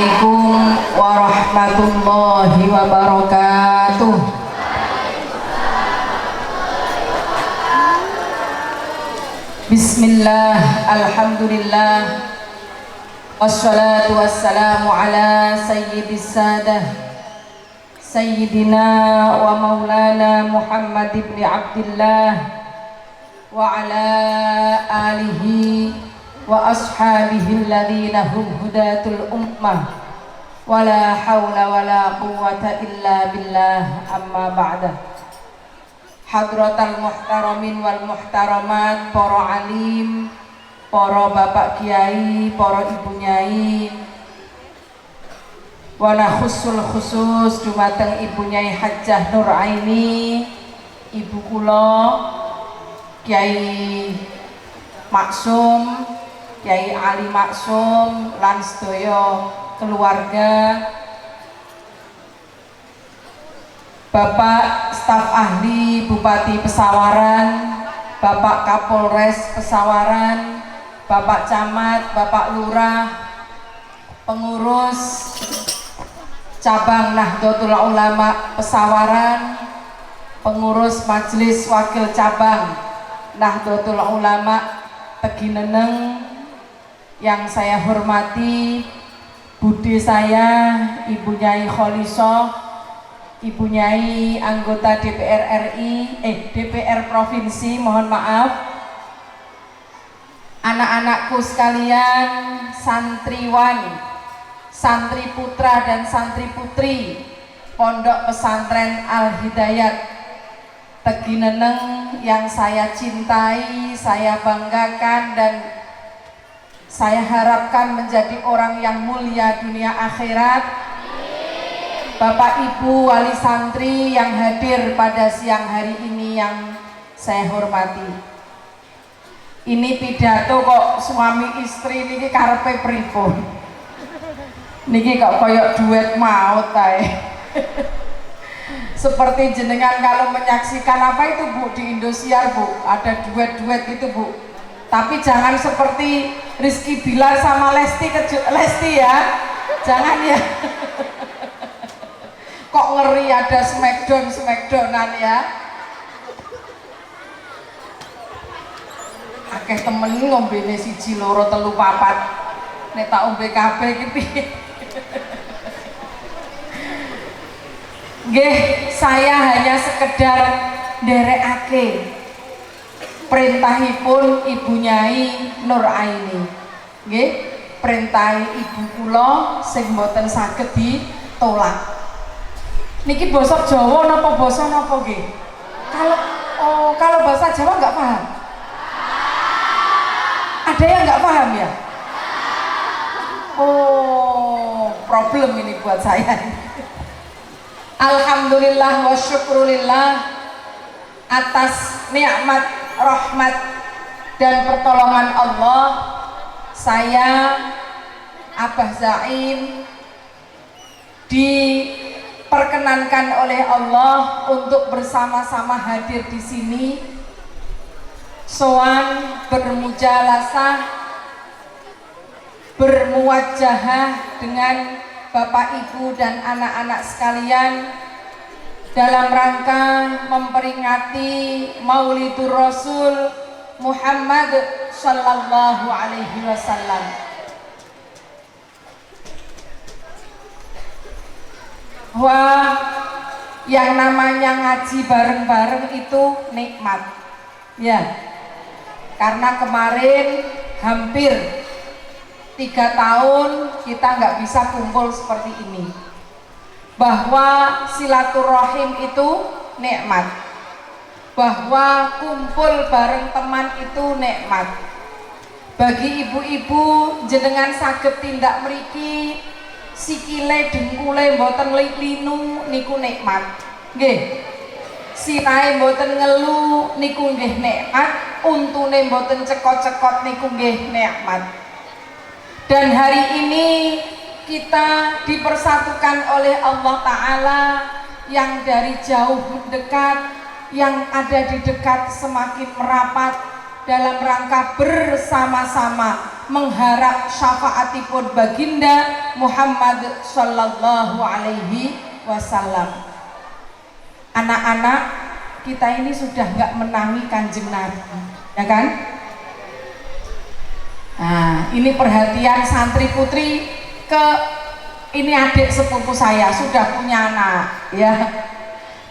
Assalamualaikum warahmatullahi wabarakatuh. Bismillah, alhamdulillah, wassalatu wassalamu ala sayyidis sadah sayyidina wa maulana Muhammad ibn Abdillah wa ala alihi wa ashabihi alladhina hum hudatul ummah wala hawla wala quwwata illa billah, amma ba'da. Hadratal muhtaramin wal muhtaramat, para alim, para bapak kiai, para ibu nyai, wana khusus dumateng ibu nyai Hajjah Nur Aini, ibu kula Kiai Maksum, Kiai Ali Maksum lan sedaya keluarga, Bapak staf ahli Bupati Pesawaran, Bapak Kapolres Pesawaran, Bapak Camat, Bapak Lurah, pengurus cabang Nahdlatul Ulama Pesawaran, pengurus majelis wakil cabang Nahdlatul Ulama Tegineneng yang saya hormati, bude saya Ibu Nyai Kholisoh, Ibu Nyai anggota DPR RI, DPR Provinsi, mohon maaf, anak-anakku sekalian, santriwan, santri putra dan santri putri Pondok Pesantren Al Hidayat Tegineneng yang saya cintai, saya banggakan dan saya harapkan menjadi orang yang mulia dunia akhirat. Bapak Ibu wali santri yang hadir pada siang hari ini yang saya hormati. Ini pidato kok suami istri niki karepe pripun? Niki kok koyok duet maut kae. Seperti jenengan kalau menyaksikan apa itu Bu di Indosiar Bu, ada duet-duet gitu Bu. Tapi jangan seperti Rizky Bilar sama Lesti ya. Jangan ya. Kok ngeri ada smackdownan ya. Akeh temen ngombene siji loro telu papat. Nek tak ombe kabeh iki piye? Nggih, saya hanya sekedar nderekake perintahipun Ibu Nyai Nur Aini. Nggih, perintah ibu kula sing mboten saged ditolak. Niki basa Jawa napa basa napa nggih? Kalau bahasa Jawa nggak paham? Ada yang nggak paham ya? Oh, problem ini buat saya. Alhamdulillah wa syukrulillah atas nikmat, rahmat dan pertolongan Allah, saya Abah Zaim diperkenankan oleh Allah untuk bersama-sama hadir di sini, soan bermujalasah, bermuwajahah dengan Bapak Ibu dan anak-anak sekalian dalam rangka memperingati Maulidur Rasul Muhammad Sallallahu Alaihi Wasallam. Wah, yang namanya ngaji bareng-bareng itu nikmat, ya. Karena kemarin hampir 3 tahun kita nggak bisa kumpul seperti ini. Bahwa silaturahim itu nikmat, bahwa kumpul bareng teman itu nikmat. Bagi ibu-ibu jenengan saged tindak mriki sikile dengkule mboten linu niku nikmat. Nggih. Sirahe mboten ngelu niku nggih nikmat, untune mboten cekot-cekot niku nggih nikmat. Dan hari ini kita dipersatukan oleh Allah Ta'ala yang dari jauh mendekat, yang ada di dekat semakin merapat dalam rangka bersama-sama mengharap syafaatipun baginda Muhammad sallallahu alaihi wasallam. Anak-anak, kita ini sudah nggak menangi Kanjeng Nabi, ya kan? Nah, ini perhatian santri putri ke ini adik sepupu saya sudah punya anak, ya.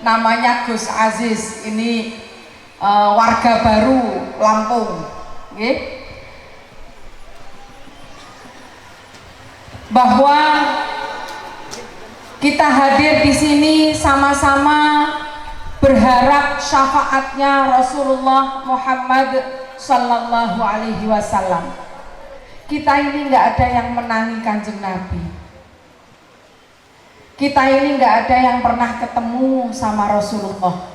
Namanya Gus Aziz. Ini warga baru Lampung, okay? Bahwa kita hadir di sini sama-sama berharap syafaatnya Rasulullah Muhammad sallallahu alaihi wasallam. Kita ini nggak ada yang menangi Kanjeng Nabi. Kita ini nggak ada yang pernah ketemu sama Rasulullah.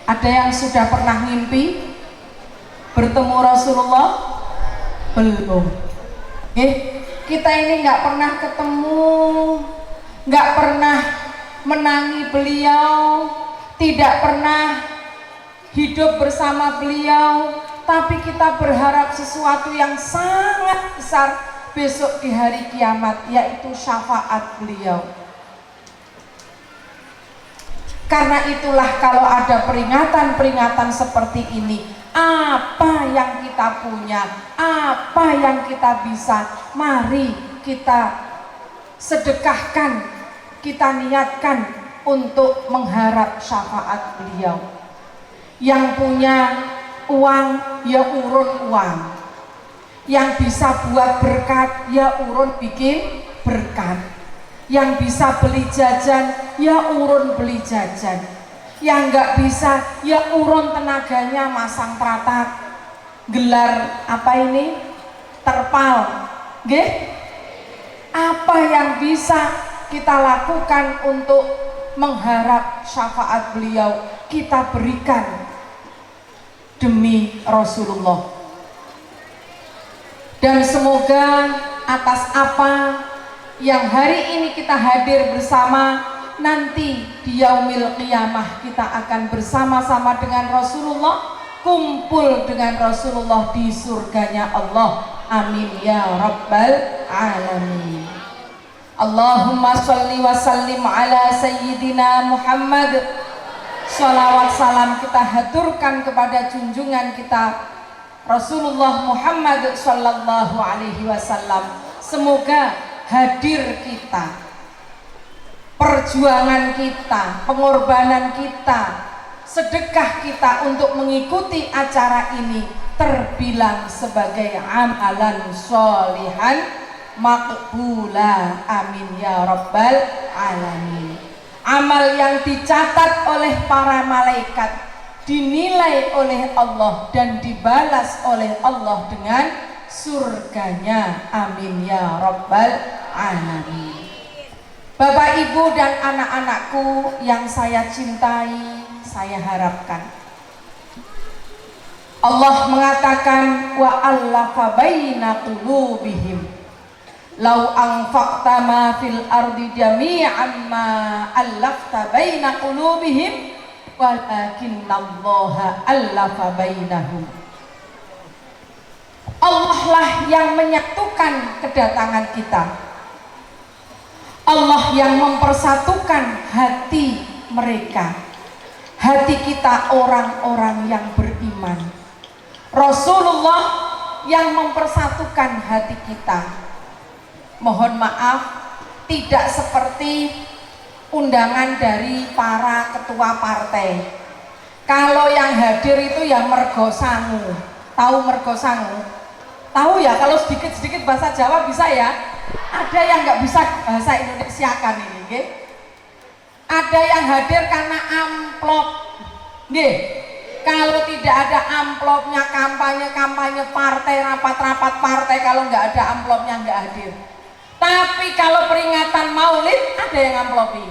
Ada yang sudah pernah ngimpi bertemu Rasulullah? Belum. Kita ini nggak pernah ketemu, nggak pernah menangi beliau, tidak pernah hidup bersama beliau, tapi kita berharap sesuatu yang sangat besar besok di hari kiamat, yaitu syafaat beliau. Karena itulah kalau ada peringatan-peringatan seperti ini, apa yang kita punya, apa yang kita bisa, mari kita sedekahkan, kita niatkan untuk mengharap syafaat beliau. Yang punya uang, ya urun uang. Yang bisa buat berkat, ya urun bikin berkat. Yang bisa beli jajan, ya urun beli jajan. Yang nggak bisa, ya urun tenaganya masang pratak, gelar apa ini, terpal, nggih? Apa yang bisa kita lakukan untuk mengharap syafaat beliau, kita berikan demi Rasulullah. Dan semoga atas apa yang hari ini kita hadir bersama, nanti di yaumil qiyamah kita akan bersama-sama dengan Rasulullah, kumpul dengan Rasulullah di surganya Allah. Amin ya rabbal alamin. Allahumma sholli wa sallim ala sayyidina Muhammad. Sholawat salam kita haturkan kepada junjungan kita Rasulullah Muhammad sallallahu alaihi wasallam. Semoga hadir kita, perjuangan kita, pengorbanan kita, sedekah kita untuk mengikuti acara ini terbilang sebagai amalan sholihan maqbula. Amin ya rabbal alamin. Amal yang dicatat oleh para malaikat, dinilai oleh Allah dan dibalas oleh Allah dengan surganya. Amin ya rabbal alamin. Bapak, Ibu, dan anak-anakku yang saya cintai, saya harapkan, Allah mengatakan wa allafa baina qulubihim lau anfaqta ma fil ardi jami'an ma allafta baina qulubihim walakinnallaha allafa bainahum. Allah lah yang menyatukan kedatangan kita. Allah yang mempersatukan hati mereka, hati kita orang-orang yang beriman. Rasulullah yang mempersatukan hati kita. Mohon maaf, tidak seperti undangan dari para ketua partai. Kalau yang hadir itu ya mergo sangu. Tahu mergo sangu? Tahu ya, kalau sedikit-sedikit bahasa Jawa bisa ya. Ada yang nggak bisa bahasa Indonesia kan ini, nggih. Ada yang hadir karena amplop, nggih. Kalau tidak ada amplopnya, kampanye partai, rapat-rapat partai, kalau nggak ada amplopnya nggak hadir. Tapi kalau peringatan Maulid ada yang amplopi.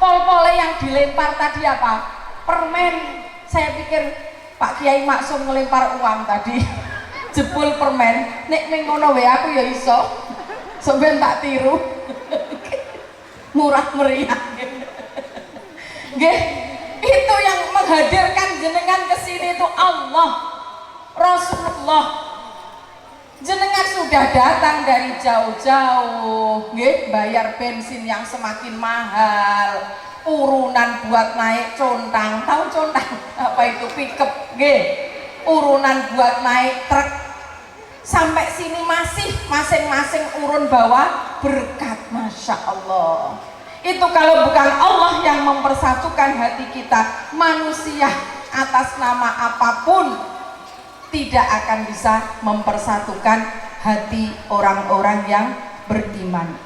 Pol-pole yang dilempar tadi apa? Permen. Saya pikir Pak Kiai Maksum ngelempar uang tadi. Jebul permen. Nek ning ngono wae aku ya iso. Sampeyan tak tiru. Murah meriah. Nggih, itu yang menghadirkan jenengan ke sini itu Allah, Rasulullah. Jenengan sudah datang dari jauh-jauh, nggih, bayar bensin yang semakin mahal, urunan buat naik contang, tahu contang apa itu, pickup, nggih, urunan buat naik truk, sampai sini masih masing-masing urun bawa berkat, masya Allah. Itu kalau bukan Allah yang mempersatukan hati kita, manusia atas nama apapun tidak akan bisa mempersatukan hati orang-orang yang beriman.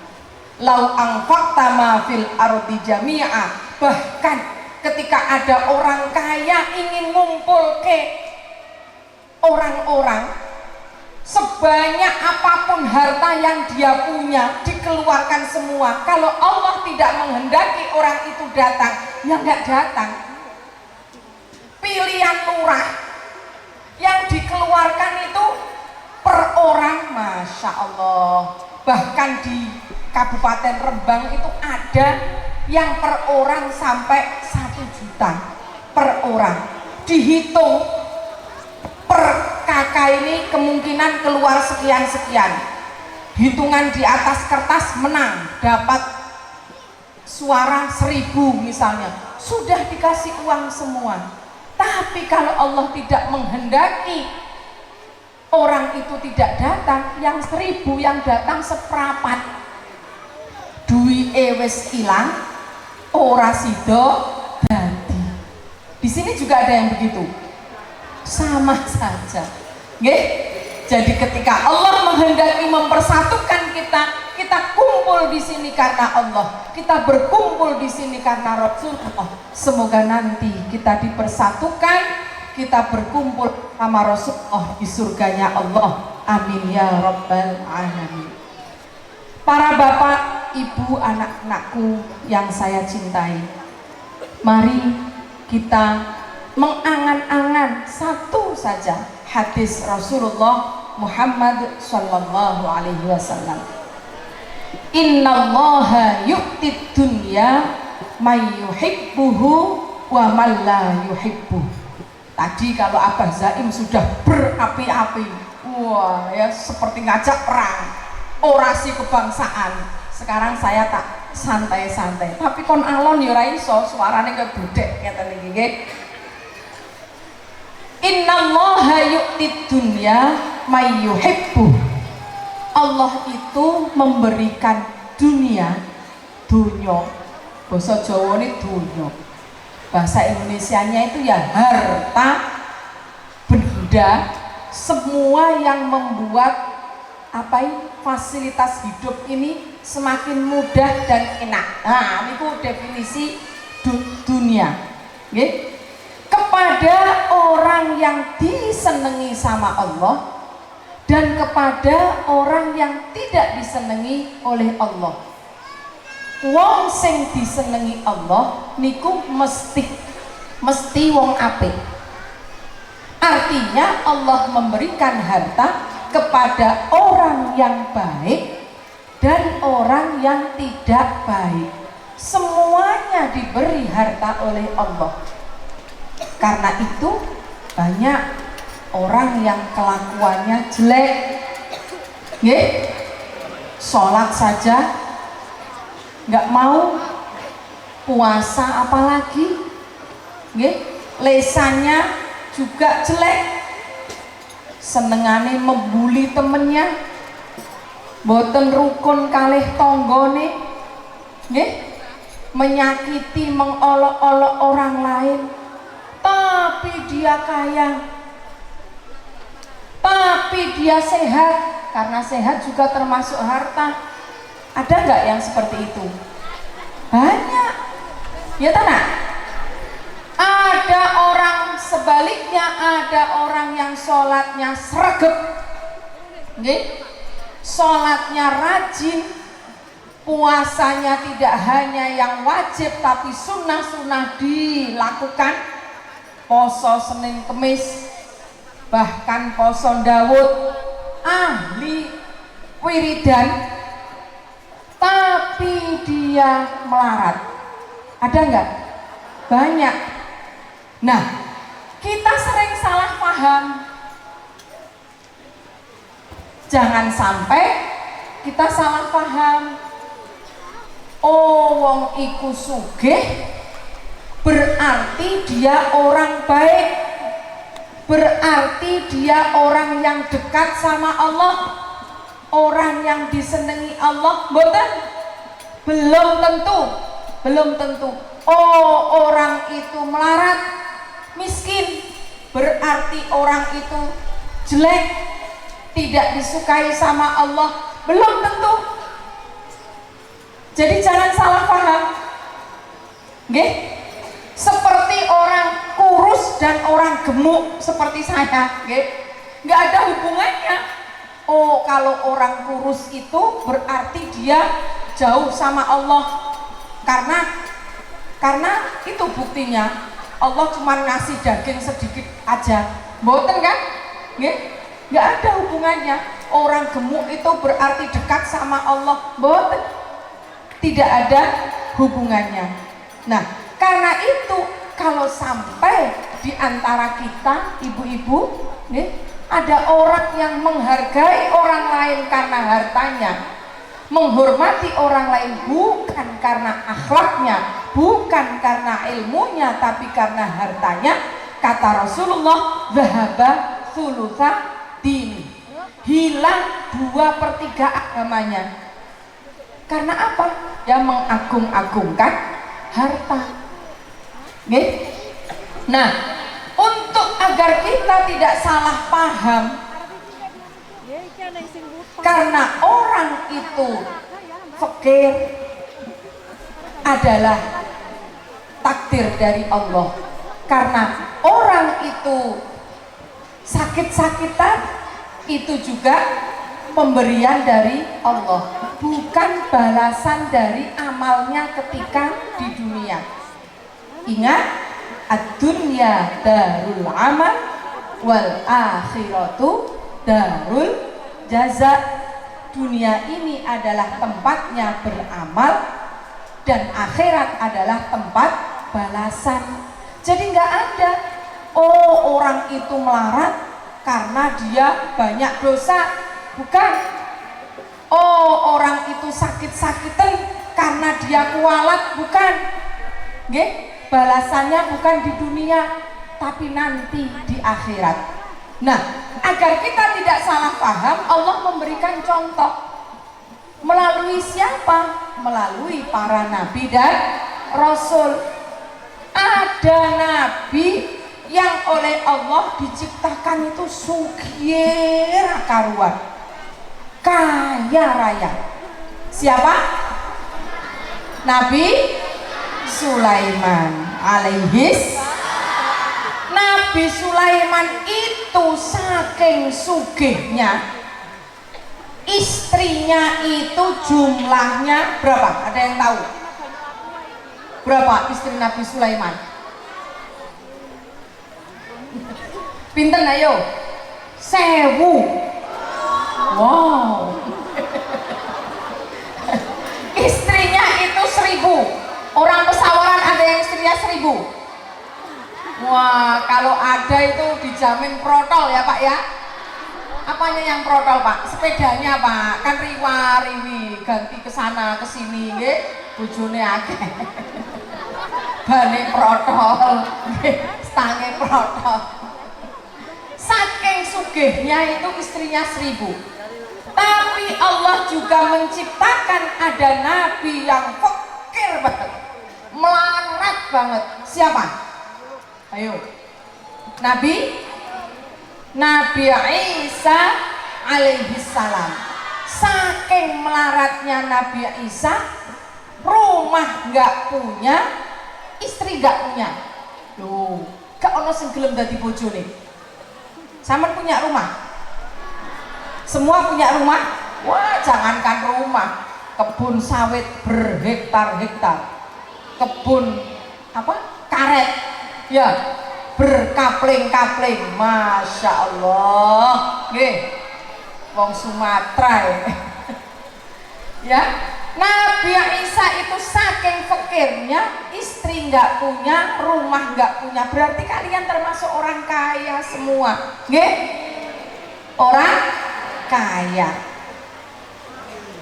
Lau anfaqta ma fil ardi jami'a, bahkan ketika ada orang kaya ingin ngumpul ke orang-orang, sebanyak apapun harta yang dia punya dikeluarkan semua, kalau Allah tidak menghendaki orang itu datang, ya nggak datang. Pilihan lurah yang dikeluarkan itu per orang, masya Allah. Bahkan di Kabupaten Rembang itu ada yang per orang sampai 1 juta per orang. Dihitung per kakak ini kemungkinan keluar sekian-sekian. Hitungan di atas kertas menang, dapat suara 1000 misalnya, sudah dikasih uang semua. Tapi kalau Allah tidak menghendaki orang itu tidak datang, yang 1000 yang datang seprapat, duwi wis ilang, ora sido dadi. Di sini juga ada yang begitu, sama saja, nggih. Jadi ketika Allah menghendaki mempersatukan kita, kita kumpul di sini karena Allah, kita berkumpul di sini karena Rasulullah. Semoga nanti kita dipersatukan, kita berkumpul sama Rasulullah di surganya Allah. Amin ya rabbal alamin. Para bapak, ibu, anak-anakku yang saya cintai, mari kita mengangan-angan satu saja hadis Rasulullah Muhammad sallallahu alaihi wasallam. Innallaha yu'tid dunya may yuhibbuhu wa man la yuhibbuh. Tadi kalau Abah Zaim sudah berapi-api, wah ya, seperti ngajak perang, orasi kebangsaan. Sekarang saya tak santai-santai, tapi kon alon ya ora iso, suarane kaya budek ngeten iki nggih. Innallaha yu'tid dunya may yuhibbuh. Allah itu memberikan dunia, dunyo, bahasa Jawa ini dunyo, bahasa Indonesianya itu ya harta, benda, semua yang membuat apa ini, fasilitas hidup ini semakin mudah dan enak. Nah, itu definisi dunia, okay? Kepada orang yang disenangi sama Allah dan kepada orang yang tidak disenangi oleh Allah. Wong sing disenangi Allah niku mesti wong apik. Artinya Allah memberikan harta kepada orang yang baik dan orang yang tidak baik. Semuanya diberi harta oleh Allah. Karena itu banyak orang yang kelakuannya jelek, nggih, sholat saja nggak mau, puasa apalagi, nggih, lesannya juga jelek, senengane membuli temennya, boten rukun kalih tonggone, nggih, menyakiti, mengolok-olok orang lain. Tapi dia kaya, tapi dia sehat, karena sehat juga termasuk harta. Ada nggak yang seperti itu? Banyak, ya tanah. Ada orang sebaliknya, ada orang yang sholatnya sregep, nggih, sholatnya rajin, puasanya tidak hanya yang wajib tapi sunnah-sunnah dilakukan. Poso Senin Kemis, bahkan poso Daud, ahli wiridan, tapi dia melarat. Ada nggak? Banyak. Nah, kita sering salah paham. Jangan sampai kita salah paham. Oh, wong iku sugih berarti dia orang baik, berarti dia orang yang dekat sama Allah, orang yang disenangi Allah. Mboten, belum tentu, belum tentu. Oh, orang itu melarat, miskin, berarti orang itu jelek, tidak disukai sama Allah. Belum tentu. Jadi jangan salah paham. Nggih? Seperti orang kurus dan orang gemuk seperti saya, nggak ada hubungannya. Oh, kalau orang kurus itu berarti dia jauh sama Allah, karena itu buktinya Allah cuma ngasih daging sedikit aja, mboten kan? Nggak ada hubungannya. Orang gemuk itu berarti dekat sama Allah, mboten, tidak ada hubungannya. Nah, karena itu kalau sampai di antara kita ibu-ibu ada orang yang menghargai orang lain karena hartanya, menghormati orang lain bukan karena akhlaknya, bukan karena ilmunya, tapi karena hartanya, kata Rasulullah, zahaba thulutsa dini, hilang 2/3 agamanya. Karena apa? Yang mengagung-agungkan harta. Nah, untuk agar kita tidak salah paham, karena orang itu fakir adalah takdir dari Allah, karena orang itu sakit-sakitan itu juga pemberian dari Allah, bukan balasan dari amalnya ketika di dunia. Ingat, ad-dunya darul amal wal akhiratu darul jaza. Dunia ini adalah tempatnya beramal dan akhirat adalah tempat balasan. Jadi nggak ada oh orang itu melarat karena dia banyak dosa, bukan. Oh, orang itu sakit-sakitan karena dia kualat, bukan. Balasannya bukan di dunia tapi nanti di akhirat. Nah, agar kita tidak salah paham, Allah memberikan contoh melalui siapa? Melalui para nabi dan rasul. Ada nabi yang oleh Allah diciptakan itu sugih karuan, kaya raya. Siapa? Nabi Sulaiman alaihis. Nabi Sulaiman itu saking sugihnya, istrinya itu jumlahnya berapa? Ada yang tahu? Berapa istri Nabi Sulaiman? Pinten ayo? 1000. Wow. Istrinya itu 1000. Orang pesawaran ada yang istrinya 1000. Wah, kalau ada itu dijamin protol ya Pak ya. Apanya yang protol Pak? Sepedanya Pak, kan riwa-riwi, ganti ke sana ke sini nggih, bojone akeh. Bane protol, nggih, stange protol. Saking sugihnya itu istrinya 1000. Tapi Allah juga menciptakan ada nabi yang fakir banget, melarat banget. Siapa? Ayo. Nabi Isa alaihi salam. Saking melaratnya Nabi Isa, rumah nggak punya, istri nggak punya. Loh, gak ono sing gelem dadi bojone. Sampeyan punya rumah? Semua punya rumah? Wah, jangankan rumah, kebun sawit berhektar-hektar, kebun apa? Karet, ya, berkapling-kapling, masya Allah, nggih, wong Sumatera ya. Nabi Isa itu saking fakirnya, istri nggak punya, rumah nggak punya. Berarti kalian termasuk orang kaya semua, nggih? Orang kaya.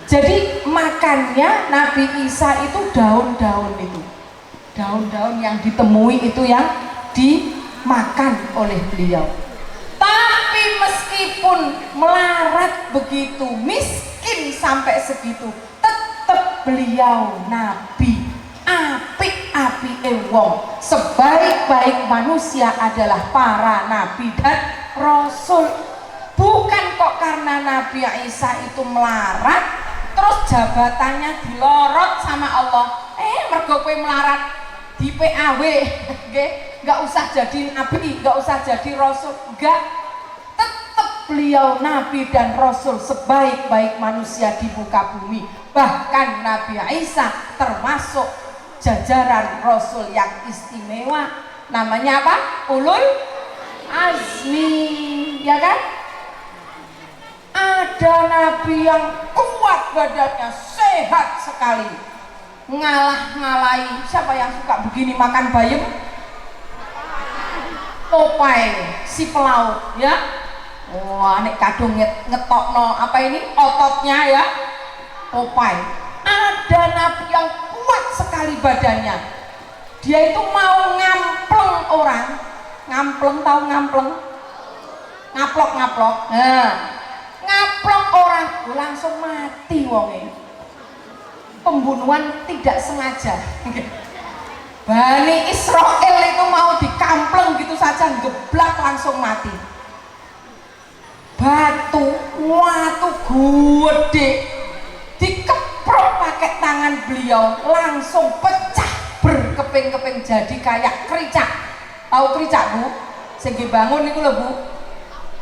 Jadi makannya Nabi Isa itu daun-daun itu, daun-daun yang ditemui itu yang dimakan oleh beliau. Tapi meskipun melarat begitu, miskin sampai segitu, tetap beliau Nabi. Apik-apik wong, sebaik-baik manusia adalah para nabi dan rasul. Bukan kok karena Nabi Isa itu melarat terus jabatannya dilorot sama Allah. Mergo kowe melarat di PAW, nggak usah jadi nabi, nggak usah jadi rasul, nggak. Tetap beliau nabi dan rasul, sebaik-baik manusia di muka bumi. Bahkan Nabi Isa termasuk jajaran rasul yang istimewa, namanya apa? Ulul azmi, ya kan? Ada nabi yang kuat badannya, sehat sekali, ngalah-ngalahi siapa yang suka begini makan bayam? Popeye, si pelaut, ya. Wah, nek kadung ngetokno apa ini ototnya ya, Popeye. Ada nabi yang kuat sekali badannya, dia itu mau ngampleng orang. Ngampleng, tahu ngampleng? Ngaplok-ngaplok. Nah, ngaplok orang langsung mati wonge. Pembunuhan tidak sengaja. Bani Israel itu mau dikampleng gitu saja, geblak langsung mati. Batu gede dikeprok pakai tangan beliau, langsung pecah berkeping-keping jadi kayak kericak. Tahu kericak, Bu? Sing bangun itu loh, Bu.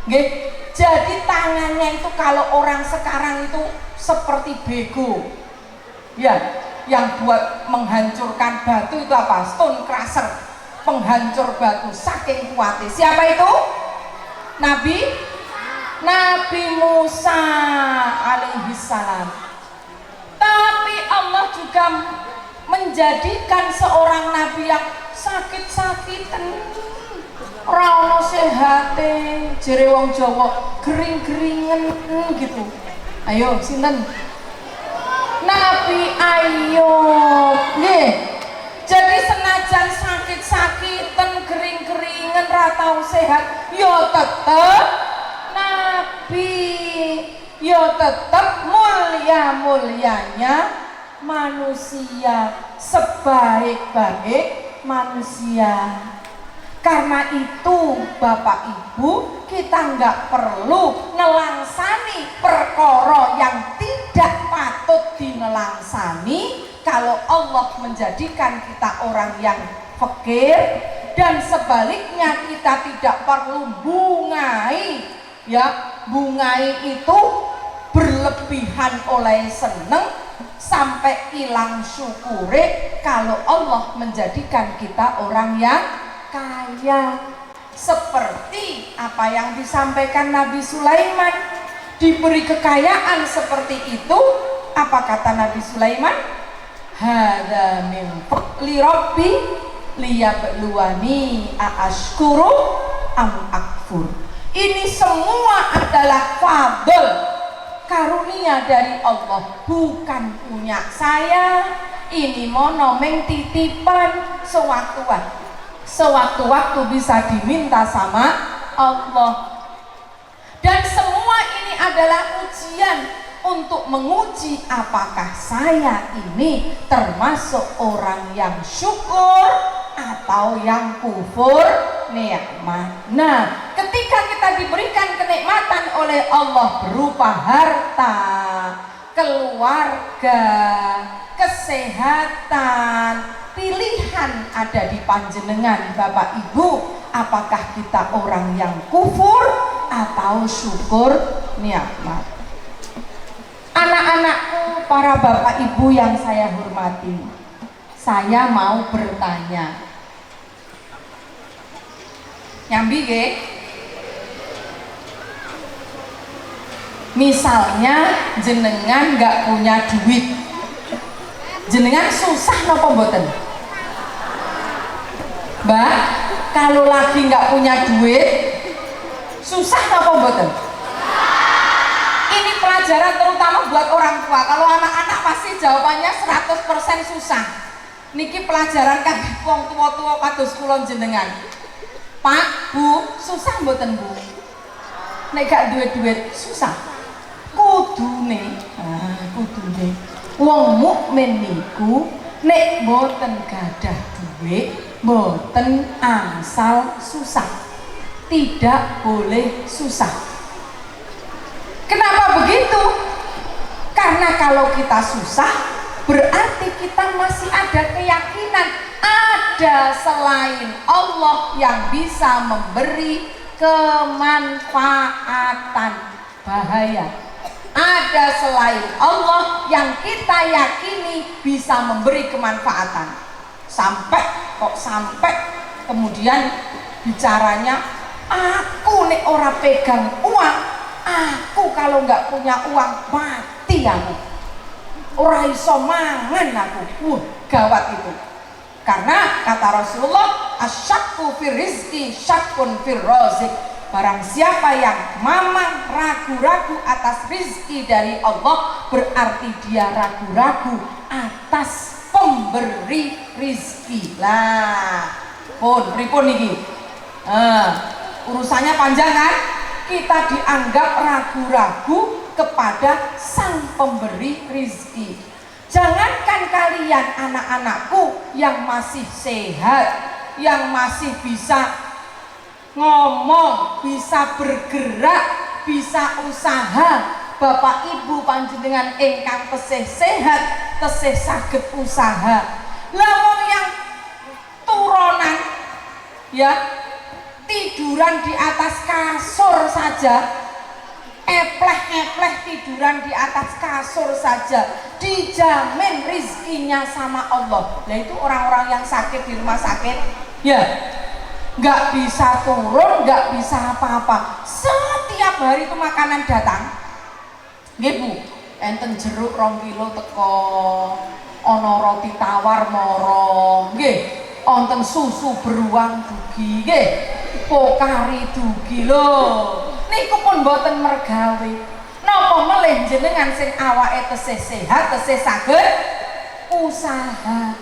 Nggih. Jadi tangannya itu kalau orang sekarang itu seperti bego. Ya, yang buat menghancurkan batu itu apa? Stone crusher, penghancur batu, saking kuatnya. Siapa itu? Nabi Musa alaihi salam. Tapi Allah juga menjadikan seorang nabi yang sakit-sakitan, ora ono sehate, jere wong Jawa gering-geringen gitu. Ayo sinten? Nabi Ayub. Nggih. Jadi senajan sakit-sakitan, gering-geringen, ra tau sehat, yo tetep nabi, yo tetep mulia-mulianya manusia, sebaik-baik manusia. Karena itu Bapak Ibu, kita nggak perlu nelangsani perkara yang tidak patut dinelangsani kalau Allah menjadikan kita orang yang fakir, dan sebaliknya kita tidak perlu bungai, ya, bungai itu berlebihan oleh seneng sampai hilang syukure kalau Allah menjadikan kita orang yang kaya. Seperti apa yang disampaikan Nabi Sulaiman, diberi kekayaan seperti itu. Apa kata Nabi Sulaiman? Hadza min fadli rabbi liyabluwani aashkuru am akfur. Ini semua adalah fadl, karunia dari Allah, bukan punya saya. Ini monomeng titipan, sewaktu-waktu bisa diminta sama Allah. Dan semua ini adalah ujian untuk menguji apakah saya ini termasuk orang yang syukur atau yang kufur nikmat. Nah, ketika kita diberikan kenikmatan oleh Allah berupa harta, keluarga, kesehatan, pilihan ada di panjenengan Bapak Ibu, apakah kita orang yang kufur atau syukur nikmat. Anak-anakku, para Bapak Ibu yang saya hormati, saya mau bertanya. Nyambi ge? Misalnya jenengan nggak punya duit, jenengan susah nopo mboten? Mbak, kalau lagi nggak punya duit, susah nopo mboten? pelajaran terutama buat orang tua. Kalau anak-anak pasti jawabannya 100% susah. Niki pelajaran kan wong tua-tua kados kula jenengan. Pak, Bu, susah mboten Bu? Nek gak duit-duit susah. Kudune, kudune wong mukmin niku nek mboten gadah duit, mboten asal susah. Tidak boleh susah. Kenapa begitu? Karena kalau kita susah, berarti kita masih ada keyakinan ada selain Allah yang bisa memberi kemanfaatan. Bahaya. Ada selain Allah yang kita yakini bisa memberi kemanfaatan. Sampai kemudian bicaranya, aku nek ora pegang uang, aku kalau nggak punya uang mati aku, ora iso mangan aku. Gawat itu. Karena kata Rasulullah, asyakku fir rizki syakun fir rozik. Barang siapa yang mamang ragu-ragu atas rizki dari Allah, berarti dia ragu-ragu atas pemberi rizki. Lah pripun niki? Urusannya panjang kan? Kita dianggap ragu-ragu kepada sang pemberi rizki. Jangankan kalian anak-anakku yang masih sehat, yang masih bisa ngomong, bisa bergerak, bisa usaha, Bapak Ibu panjenengan ingkang tesih sehat, tesih saged usaha. Lah wong yang turunan ya tiduran di atas kasur saja, epleh-epleh tiduran di atas kasur saja dijamin rizkinya sama Allah. Nah itu orang-orang yang sakit di rumah sakit ya nggak bisa turun, nggak bisa apa-apa. Setiap hari itu makanan datang. Nggih Bu, enten jeruk 2 kilo teko, ono roti tawar moro, nggih, wonten susu beruang dugi, nggih, pokari dugi lho. Niku pun mboten mergawe. Napa melih jenengan sing awake tesih sehat, tesih saged usaha.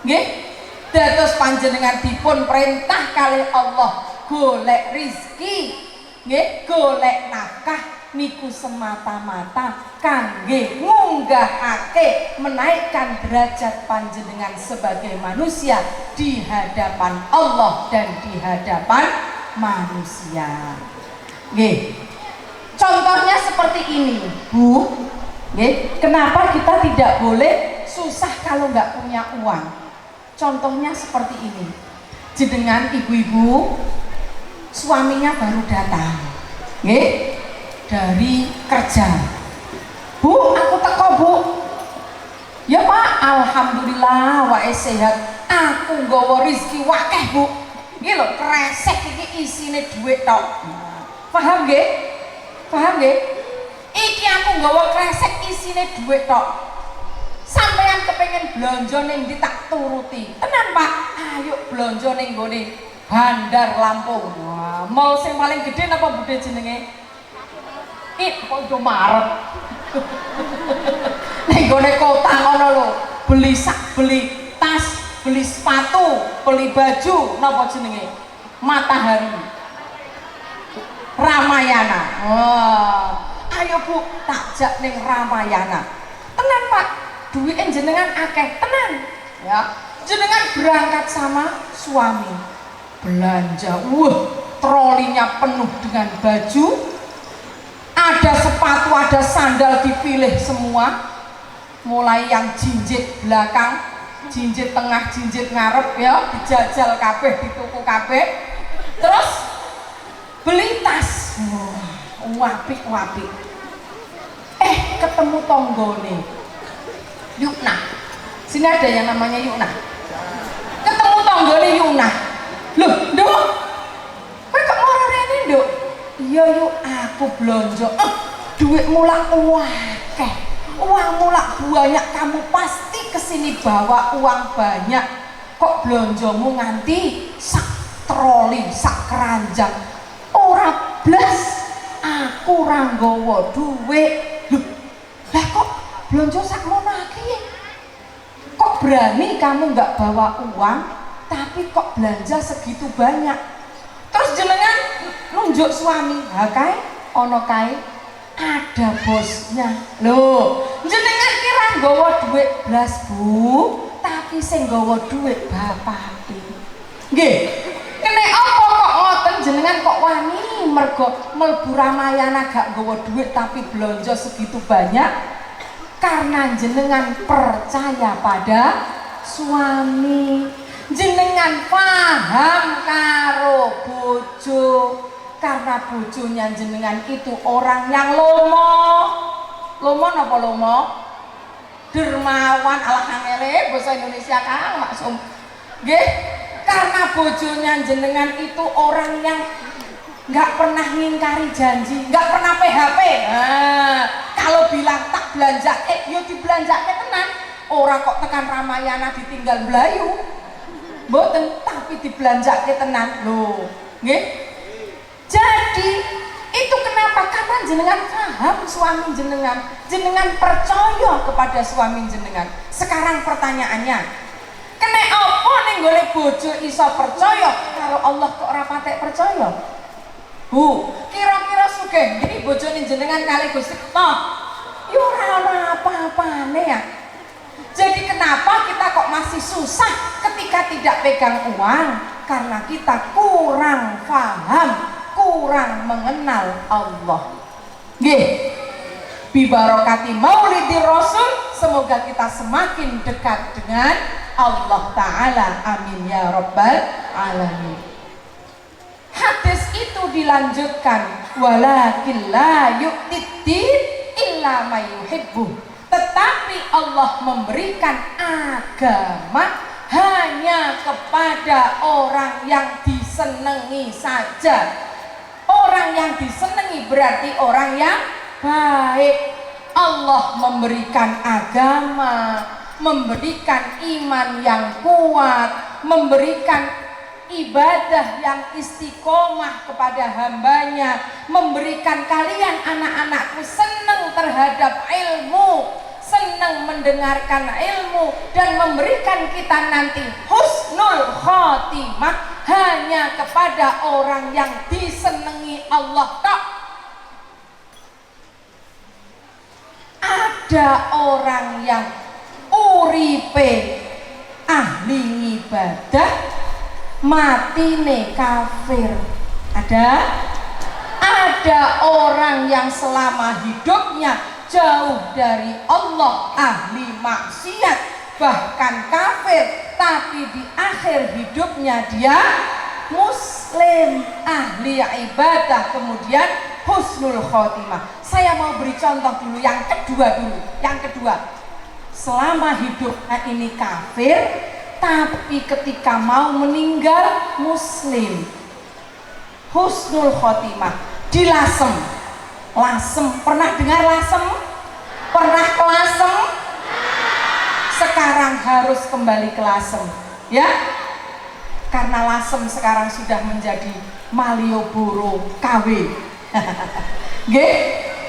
Nggih. Dados panjenengan dipun perintah kali Allah golek rizki, nggih, golek nafkah niku semata-mata kangge ngunggahake menaikkan derajat panjenengan sebagai manusia di hadapan Allah dan di hadapan manusia. Nggih. Contohnya seperti ini, Bu. Nggih, kenapa kita tidak boleh susah kalau nggak punya uang? Contohnya seperti ini, jenengan ibu-ibu suaminya baru datang, nggih, dari kerja. Bu, aku teko Bu. Ya Pak, alhamdulillah wae sehat. Aku nggawa rezeki wakeh Bu. Nggih lho, kresek iki isine dhuwit tok. Paham nggih? Paham nggih? Iki aku nggawa kresek isine dhuwit tok. Sampeyan kepengen blonjo ning ndi tak turuti. Tenan Pak, ayo blonjo ning nggone Bandar Lampung. Wah, mall sing paling gede napa budhe jenenge? Kok Indomaret. Ning nggone kota ngono lho. Beli tas, beli sepatu, beli baju, napa jenenge? Matahari. Ramayana. Wah, ayo Bu, tak jak ning Ramayana. Tenan Pak. Duit jenengan akeh tenan ya, jenengan berangkat sama suami belanja, trolinya penuh dengan baju, ada sepatu, ada sandal dipilih semua, mulai yang jinjit belakang, jinjit tengah, jinjit ngarep ya, dijajal kabeh, dituku kabeh, terus beli tas, wapik-wapik, ketemu tonggone Yukna, sini ada yang namanya Yukna. Ketemu tonggone Yukna. Loh, Nduk, kowe kok moro rene, Nduk? Iya yuk, aku blonjo. Duit mulak akeh. Uang mulak banyak, kamu pasti kesini bawa uang banyak. Kok blonjomu nganti sak troli, sak keranjang. Ora blas, aku ra nggawa duit. Loh, lah kok blonjo sakmono akeh? Kok berani kamu nggak bawa uang tapi kok belanja segitu banyak? Terus jenengan nunjuk suami, ha kae ono kae ada bosnya. Loh, jenengan kira nggawa duit blas Bu, tapi sing nggawa duit bapake. Nggih. Kene apa kok ngoten jenengan kok wani mergo mlebu Ramayana gak nggawa duit tapi belanja segitu banyak? Karena jenengan percaya pada suami. Jenengan paham karo bojo, karena bojonya jenengan itu orang yang lomo napa lomo? Dermawan, alah angele bahasa Indonesia Kang maksum. Nggih, karena bojonya jenengan itu orang yang nggak pernah ngingkari janji, nggak pernah PHP. Nah, kalau bilang tak belanja, yo dibelanjake tenan. Orang kok tekan Ramayana ditinggal belayu. Mboten, tapi dibelanjake tenan lho. Nggih. Jadi itu kenapa? Karena jenengan paham suami jenengan, jenengan percaya kepada suami jenengan. Sekarang pertanyaannya, kene apa ning golek bojo iso percaya karo Allah kok ora patek percaya? Bu, kira-kira sugih iki bojone jenengan kali Gusti Allah. Ya ora ana apa-apane ya. Jadi kenapa kita kok masih susah ketika tidak pegang uang? Karena kita kurang paham, kurang mengenal Allah. Nggih. Bi barokati Maulidir Rasul, semoga kita semakin dekat dengan Allah Ta'ala. Amin ya Rabbal Alamin. Hadis itu dilanjutkan, walakin la yu'tiddin illa ma yuhibbu. Tetapi Allah memberikan agama hanya kepada orang yang disenangi saja. Orang yang disenangi berarti orang yang baik. Allah memberikan agama, memberikan iman yang kuat, memberikan ibadah yang istiqomah kepada hambanya, memberikan kalian anak-anakku senang terhadap ilmu, senang mendengarkan ilmu, dan memberikan kita nanti husnul khotimah hanya kepada orang yang disenangi Allah tok. Ada orang yang uripe ahli ibadah, matine kafir. Ada orang yang selama hidupnya jauh dari Allah, ahli maksiat, bahkan kafir, tapi di akhir hidupnya dia muslim, ahli ibadah, kemudian husnul khotimah. Saya mau beri contoh dulu, yang kedua dulu. Yang kedua, selama hidupnya ini kafir, tapi ketika mau meninggal muslim, husnul khotimah, dilasem. Lasem, pernah dengar lasem? Pernah ke lasem? Sekarang harus kembali ke lasem, ya, karena lasem sekarang sudah menjadi Malioboro KW. Nggih,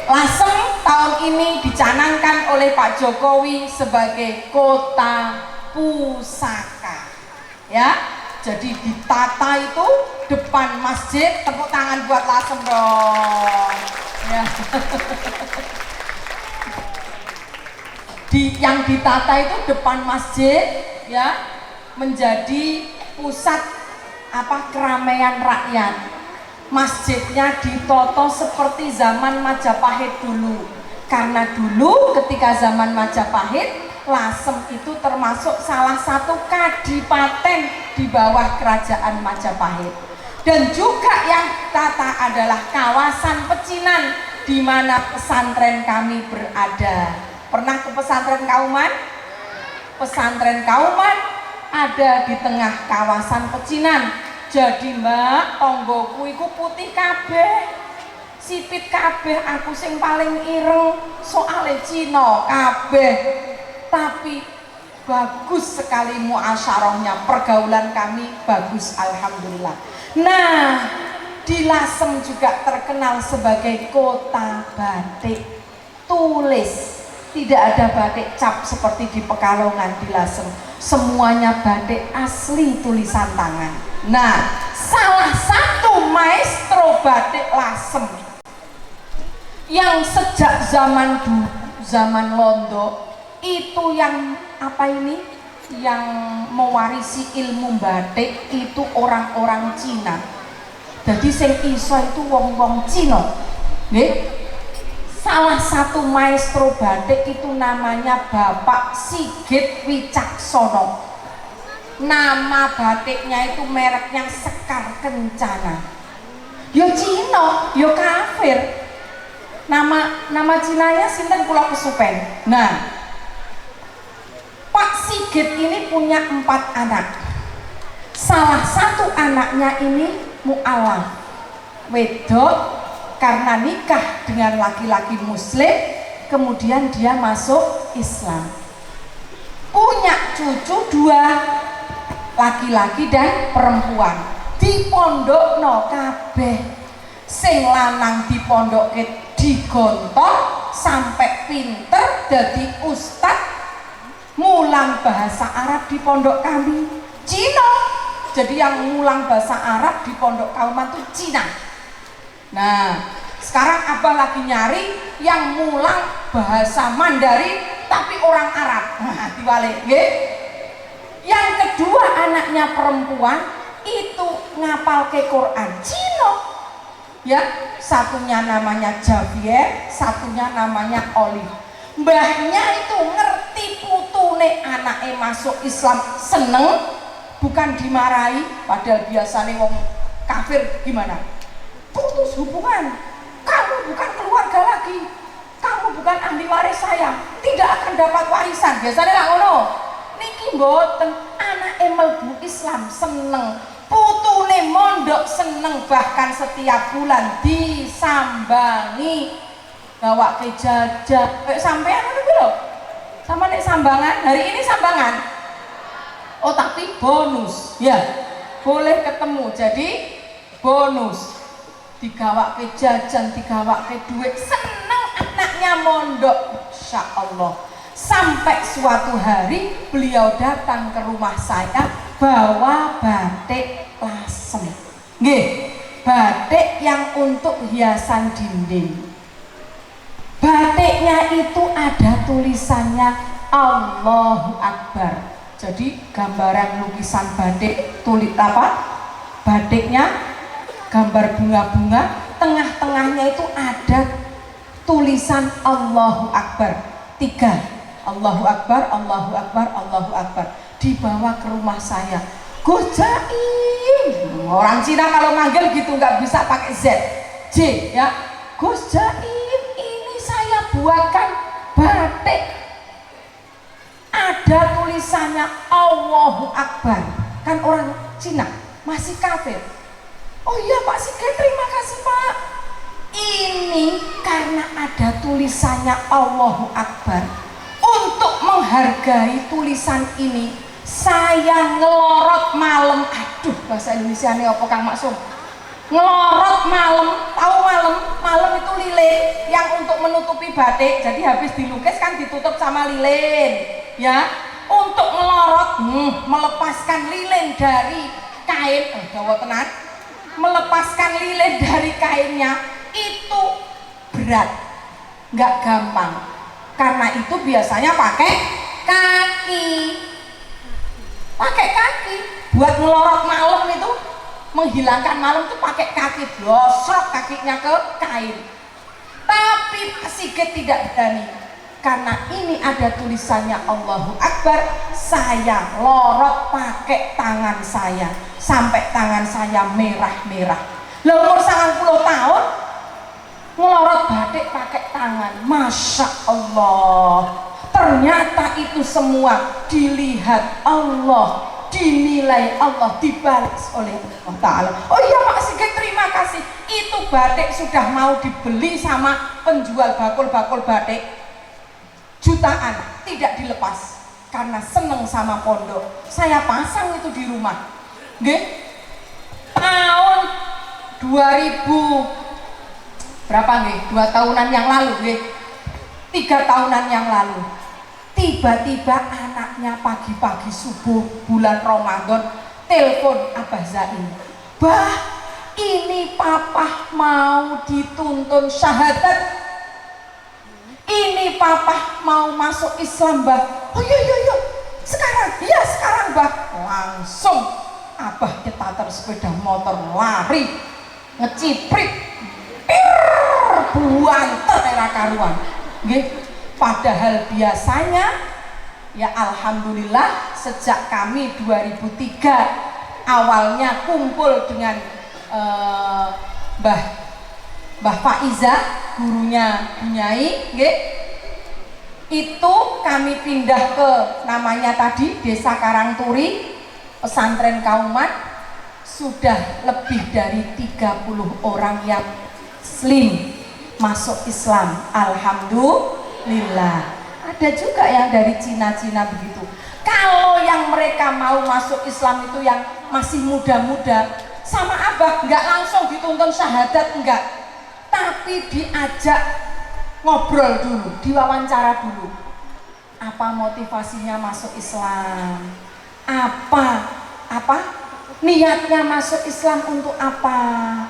Lasem tahun ini dicanangkan oleh Pak Jokowi sebagai kota pusaka, ya. Jadi ditata itu depan masjid, tepuk tangan buat Lasem dong, ya. Yang ditata itu depan masjid, ya, menjadi pusat keramaian rakyat. Masjidnya ditoto seperti zaman Majapahit dulu, karena dulu ketika zaman Majapahit, Lasem itu termasuk salah satu kadipaten di bawah kerajaan Majapahit. Dan juga yang ditata adalah kawasan pecinan di mana pesantren kami berada. Pernah ke pesantren Kauman? Pesantren Kauman ada di tengah kawasan pecinan. Jadi mbak, tonggoku iku putih kabeh, sipit kabeh, aku sing paling ireng, soale Cina kabeh. Tapi bagus sekali muasyarahnya, pergaulan kami bagus, alhamdulillah. Nah, di Lasem juga terkenal sebagai kota batik. tulis. Tidak ada batik cap seperti di Pekalongan, di Lasem. Semuanya batik asli tulisan tangan. Nah, salah satu maestro batik Lasem yang sejak zaman dulu, zaman Londo, itu yang apa ini? Yang mewarisi ilmu batik itu orang-orang Cina. Jadi sing iso itu wong-wong Cina. Nggih. Salah satu maestro batik itu namanya Bapak Sigit Wicaksono. Nama batiknya itu mereknya Sekar Kencana. Yo Cina, yo kafir. Nama Cinanya sinten kula kesupen. Nah, Pak Sigit ini punya 4 anak. Salah satu anaknya ini mu'alaf, wedok, karena nikah dengan laki-laki muslim, kemudian dia masuk Islam. Punya cucu 2, laki-laki dan perempuan. Di pondokno kabeh. Sing lanang di pondoke digontok sampai pinter jadi ustad mulang bahasa Arab di pondok kami. Cina. Jadi yang mulang bahasa Arab di pondok Kauman itu Cina. Nah, sekarang Abah lagi nyari yang mulang bahasa Mandarin tapi orang Arab. Nah, diwalik, nggih. Yang kedua anaknya perempuan itu ngapal ke Quran Cina. Ya, satunya namanya Javier, satunya namanya Olive. Mbahnya itu ngerti putune anaknya masuk Islam seneng, bukan dimarahi, padahal biasanya wong kafir gimana? Putus hubungan, kamu bukan keluarga lagi, kamu bukan ahli waris saya, tidak akan dapat warisan. Biasanya lah ngono. Niki mboten, anake mlebu Islam seneng, putune mondok seneng, bahkan setiap bulan disambangi bawa ke jajah. Sampean ngono kuwi lho. Sama nek sambangan, hari ini sambangan. Oh, tapi bonus. Ya, boleh ketemu. Jadi bonus. Digawak ke jajan, digawak ke duit, seneng anaknya mondok, insya Allah. Sampai suatu hari beliau datang ke rumah saya bawa batik Lasem, nggih, batik yang untuk hiasan dinding. Batiknya itu ada tulisannya Allahu Akbar. Jadi gambaran lukisan batik, tulis apa? Batiknya gambar bunga-bunga, tengah-tengahnya itu ada tulisan Allahu Akbar 3. Allahu Akbar, Allahu Akbar, Allahu Akbar. Dibawa ke rumah saya. Gus Jaim, orang Cina kalau manggil gitu nggak bisa pakai Z, J ya. Gus Jaim, ini saya buatkan batik, ada tulisannya Allahu Akbar. Kan orang Cina masih kafir. Oh iya Pak Sigit, terima kasih Pak. Ini karena ada tulisannya Allahu Akbar. Untuk menghargai tulisan ini, saya ngelorot malam. Aduh, bahasa Indonesia ini apa Kang Maksum? Ngelorot malam, tahu malam? Malam itu lilin yang untuk menutupi batik. Jadi habis dilukis kan ditutup sama lilin, ya. Untuk ngelorot, melepaskan lilin dari kain. Dawa tenan. Melepaskan lilin dari kainnya itu berat, nggak gampang. Karena itu biasanya pakai kaki. Buat ngelorot malam itu, menghilangkan malam itu pakai kaki, blosrok kakinya ke kain. Tapi Pak Sigit tidak berani. Karena ini ada tulisannya Allahu Akbar, saya lorot pakai tangan saya. Sampai tangan saya merah-merah. Lah umur 90 tahun ngelorot batik pakai tangan, masya Allah. Ternyata itu semua dilihat Allah, dinilai Allah, dibalas oleh Allah Ta'ala. Oh iya Pak Sigit, terima kasih. Itu batik sudah mau dibeli sama penjual bakul-bakul batik jutaan, tidak dilepas karena seneng sama pondok. Saya pasang itu di rumah. Nggih, tahun 2000 berapa nggih? 2 tahunan yang lalu nggih. 3 tahunan yang lalu. Tiba-tiba anaknya pagi-pagi subuh bulan Ramadan telepon Abah Zain, "Bah, ini papa mau dituntun syahadat, ini papa mau masuk Islam, Bah." "Oh iya iya iya, sekarang?" "Iya sekarang, Bah." Langsung Abah kita sepeda motor lari ngeciprit, buanter era karuan. Padahal biasanya ya alhamdulillah sejak kami 2003 awalnya kumpul dengan Mbah Faiza, gurunya Bunyai, itu kami pindah ke namanya tadi Desa Karangturi, pesantren Kauman. Sudah lebih dari 30 orang yang muslim masuk Islam, alhamdulillah. Ada juga yang dari Cina-Cina begitu. Kalau yang mereka mau masuk Islam itu yang masih muda-muda, sama Abah nggak langsung dituntun syahadat, enggak, tapi diajak ngobrol dulu, diwawancara dulu. Apa motivasinya masuk Islam? Apa niatnya masuk Islam untuk apa?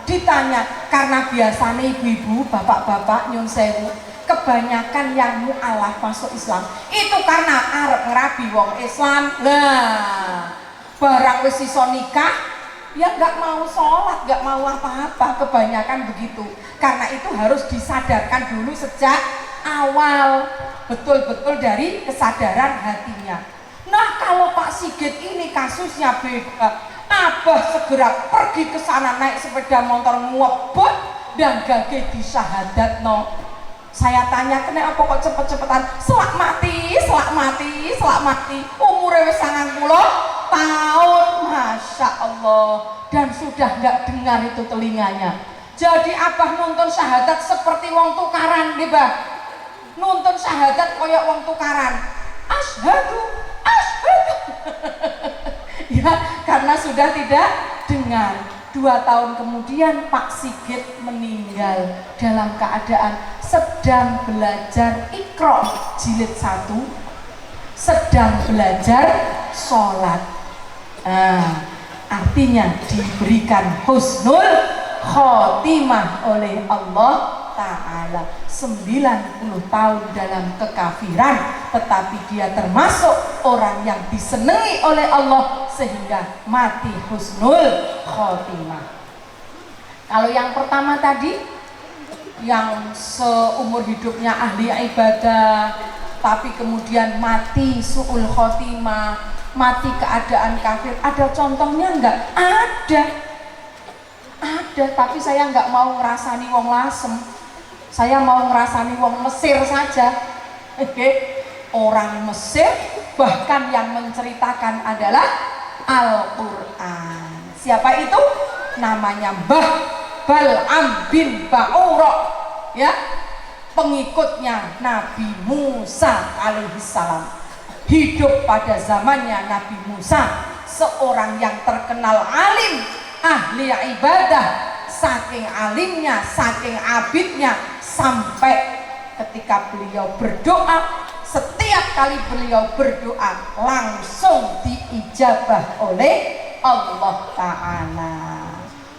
Ditanya, karena biasanya ibu-ibu, bapak-bapak nyun sewu, kebanyakan yang mu'alaf masuk Islam itu karena arep ngerabi wong Islam lah, barang wis iso nikah ya nggak mau sholat, nggak mau apa-apa, kebanyakan begitu. Karena itu harus disadarkan dulu sejak awal, betul-betul dari kesadaran hatinya. Nah kalau Pak Sigit ini kasusnya beda. Abah segera pergi ke sana naik sepeda motor ngebut dan gage di syahadat no. Saya tanya, kenapa kok cepet-cepetan? Selak mati. Umurnya wis 90 tahun, masya Allah, dan sudah nggak dengar itu telinganya. Jadi Abah nuntun syahadat seperti wong tukaran, nih Bah. Nuntun syahadat koyok wong tukaran. Asyhadu. Ya, karena sudah tidak dengar. 2 tahun kemudian Pak Sigit meninggal dalam keadaan sedang belajar Iqra jilid 1, sedang belajar sholat. Artinya diberikan husnul khotimah oleh Allah Ta'ala. 90 tahun dalam kekafiran, tetapi dia termasuk orang yang disenangi oleh Allah sehingga mati husnul khotimah. Kalau yang pertama tadi, yang seumur hidupnya ahli ibadah tapi kemudian mati su'ul khotimah, mati keadaan kafir, ada contohnya enggak? Ada, tapi saya enggak mau ngerasani wong lasem, saya mau ngerasani wong Mesir saja. Orang Mesir bahkan yang menceritakan adalah Al-Quran. Siapa itu? Namanya Mbah Bal'am bin Ba'ura, ya, pengikutnya Nabi Musa alaihissalam. Hidup pada zamannya Nabi Musa, seorang yang terkenal alim, ahli ibadah, saking alimnya, saking abidnya, sampai ketika beliau berdoa, setiap kali beliau berdoa langsung diijabah oleh Allah Ta'ala.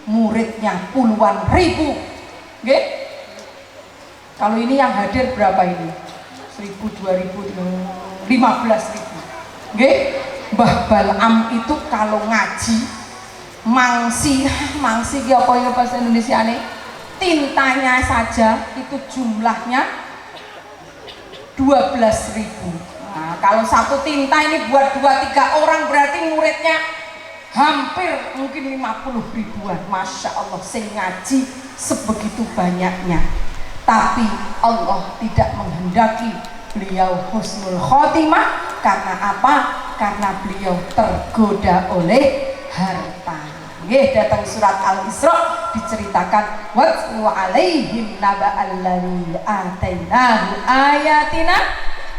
Muridnya puluhan ribu. Kalau ini yang hadir berapa ini? 1000, 2000, 15.000. Mbah Bal'am itu kalau ngaji mangsi apa ya bahasa Indonesia nih, tintanya saja itu jumlahnya 12.000. Nah, kalau satu tinta ini buat 2-3 orang berarti muridnya hampir mungkin 50 ribuan. Masya Allah, sing ngaji sebegitu banyaknya. Tapi Allah tidak menghendaki beliau husnul khotimah. Karena apa? Karena beliau tergoda oleh harta. Datang surat Al-Isra diceritakan watlu alaihim naba'alladzi atainahu ayatina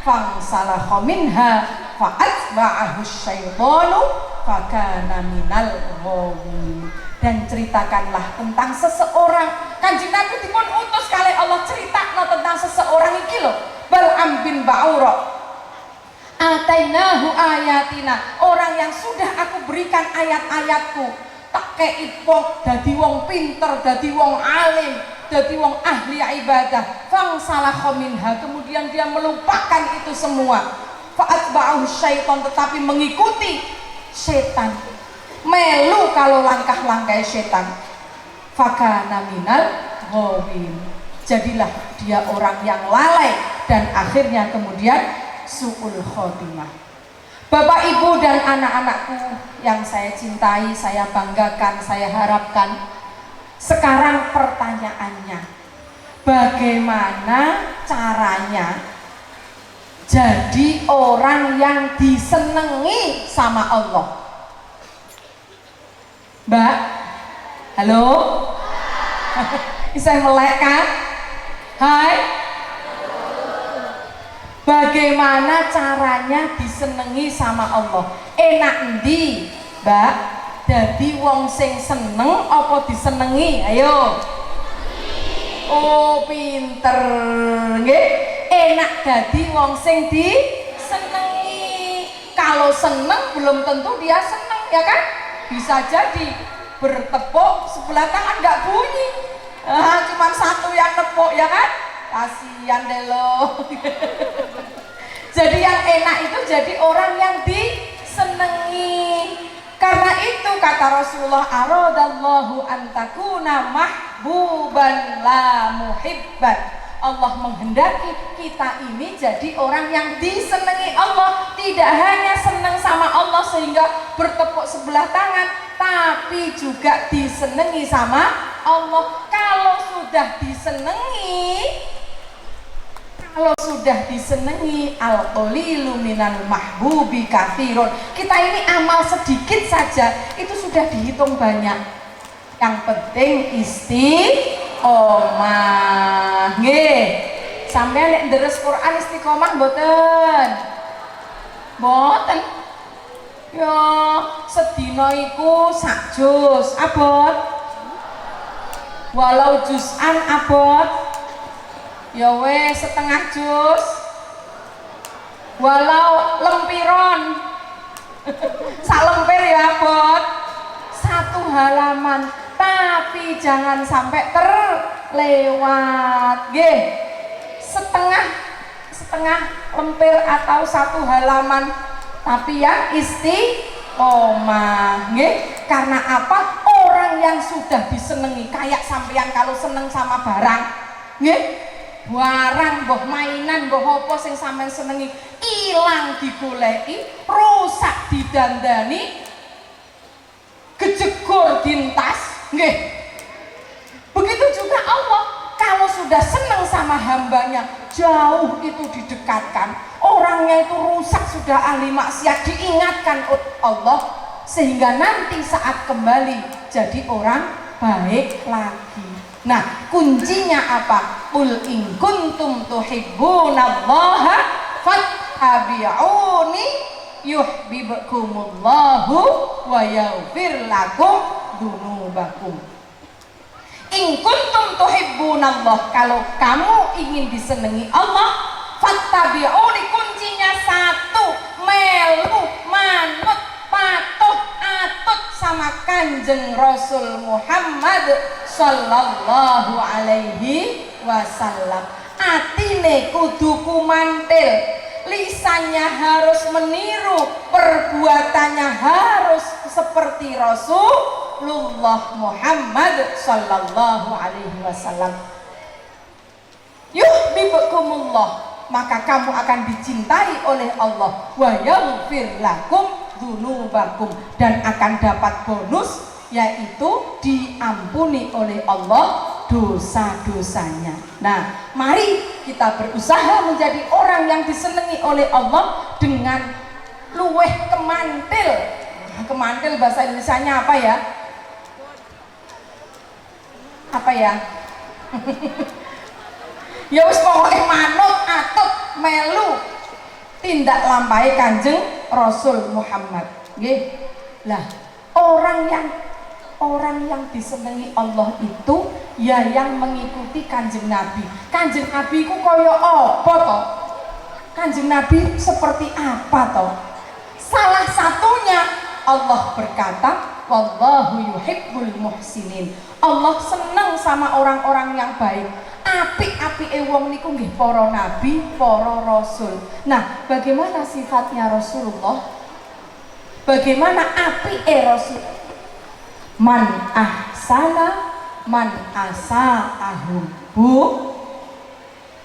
fansalakha minha fa'atba'ahu syaitanu fakana minal ghawin. Dan ceritakanlah tentang seseorang. Kanjeng Nabi dipun utus kali Allah cerita tentang seseorang iki lho, Bal ba'ura atainahu ayatina, orang yang sudah aku berikan ayat-ayatku tak keipok dadi wong pinter, dadi wong alim, dadi wong ahli ibadah, fangsalakha minha, kemudian dia melupakan itu semua, fa'atba'ahu syaitan, tetapi mengikuti setan, melu kalau langkah-langkah setan, fakana minal ghawin, jadilah dia orang yang lalai dan akhirnya kemudian su'ul khotimah. Bapak, Ibu, dan anak-anakku yang saya cintai, saya banggakan, saya harapkan, sekarang pertanyaannya, bagaimana caranya jadi orang yang disenangi sama Allah? Mbak, halo? Bisa melek kan? Hai? Bagaimana caranya disenengi sama Allah? Enak endi, Mbak? Dadi wong sing seneng apa disenengi? Ayo. Oh, pinter nggih. Enak dadi wong sing disenengi. Kalau seneng belum tentu dia seneng, ya kan? Bisa jadi bertepuk sebelah tangan nggak bunyi. Cuman satu yang tepuk, ya kan? Kasihan deh lo. Jadi yang enak itu jadi orang yang disenengi. Karena itu kata Rasulullah, aradallahu antakuna mahbuban la muhibban. Allah menghendaki kita ini jadi orang yang disenangi Allah, tidak hanya senang sama Allah sehingga bertepuk sebelah tangan, tapi juga disenangi sama Allah. Kalau sudah disenangi, al-qalilu minal mahbubi katsirun. Kita ini amal sedikit saja itu sudah dihitung banyak. Yang penting istiqomah. Nggih. Sampeyan nek deres Quran istiqomah mboten? Mboten. Ya, sedina iku sak juz abot. Walau juz'an abot. Ya wes setengah juz. Walau lempiron sak lemper ya abot, satu halaman, tapi jangan sampai terlewat nggih. Setengah lemper atau satu halaman, tapi yang istiqomah nggih. Karena apa? Orang yang sudah disenengi, kayak sampeyan kalau seneng sama barang nggih, barang boh mainan boh apa sing sampean senengi ilang digoleki, rusak didandani, kejegur dintas nggih. Begitu juga Allah, kalau sudah senang sama hambanya, jauh itu didekatkan. Orangnya itu rusak, sudah ahli maksiat, diingatkan oleh Allah sehingga nanti saat kembali jadi orang baik lagi. Nah, kuncinya apa? Qul in kuntum tuhibbunallaha fattabi'uni yuhibbukumullahu wa yaghfir lakum dzunubakum. In kuntum tuhibbunallah, kalau kamu ingin disenangi Allah, fattabi'uni, kuncinya satu, melu, manut, patuh, atut sama Kanjeng Rasul Muhammad sallallahu alaihi wasallam. Atine kudu kumantil, lisannya harus meniru, perbuatannya harus seperti Rasulullah Muhammad sallallahu alaihi wasallam. Yuhibbukumullah, maka kamu akan dicintai oleh Allah, wa yaghfir lakum dzunubakum, dan akan dapat bonus, yaitu diampuni oleh Allah dosa-dosanya. Nah, mari kita berusaha menjadi orang yang disenangi oleh Allah dengan luweh kemantil. Kemantil bahasa Indonesianya apa ya? Apa ya? Ya wis pokoknya manut, atut, melu, tindak lampahi Kanjeng Rasul Muhammad. Nggih. Lah, orang yang disenangi Allah itu ya yang mengikuti Kanjeng Nabi. Kanjeng Nabi ku kaya apa to? Kanjeng Nabi seperti apa toh? Salah satunya Allah berkata, wallahu yuhibbul muhsinin. Allah senang sama orang-orang yang baik. Apik-apike wong niku nggih para nabi, para rasul. Nah, bagaimana sifatnya Rasulullah? Bagaimana apike Rasul? Man ahsana man asa'ahu.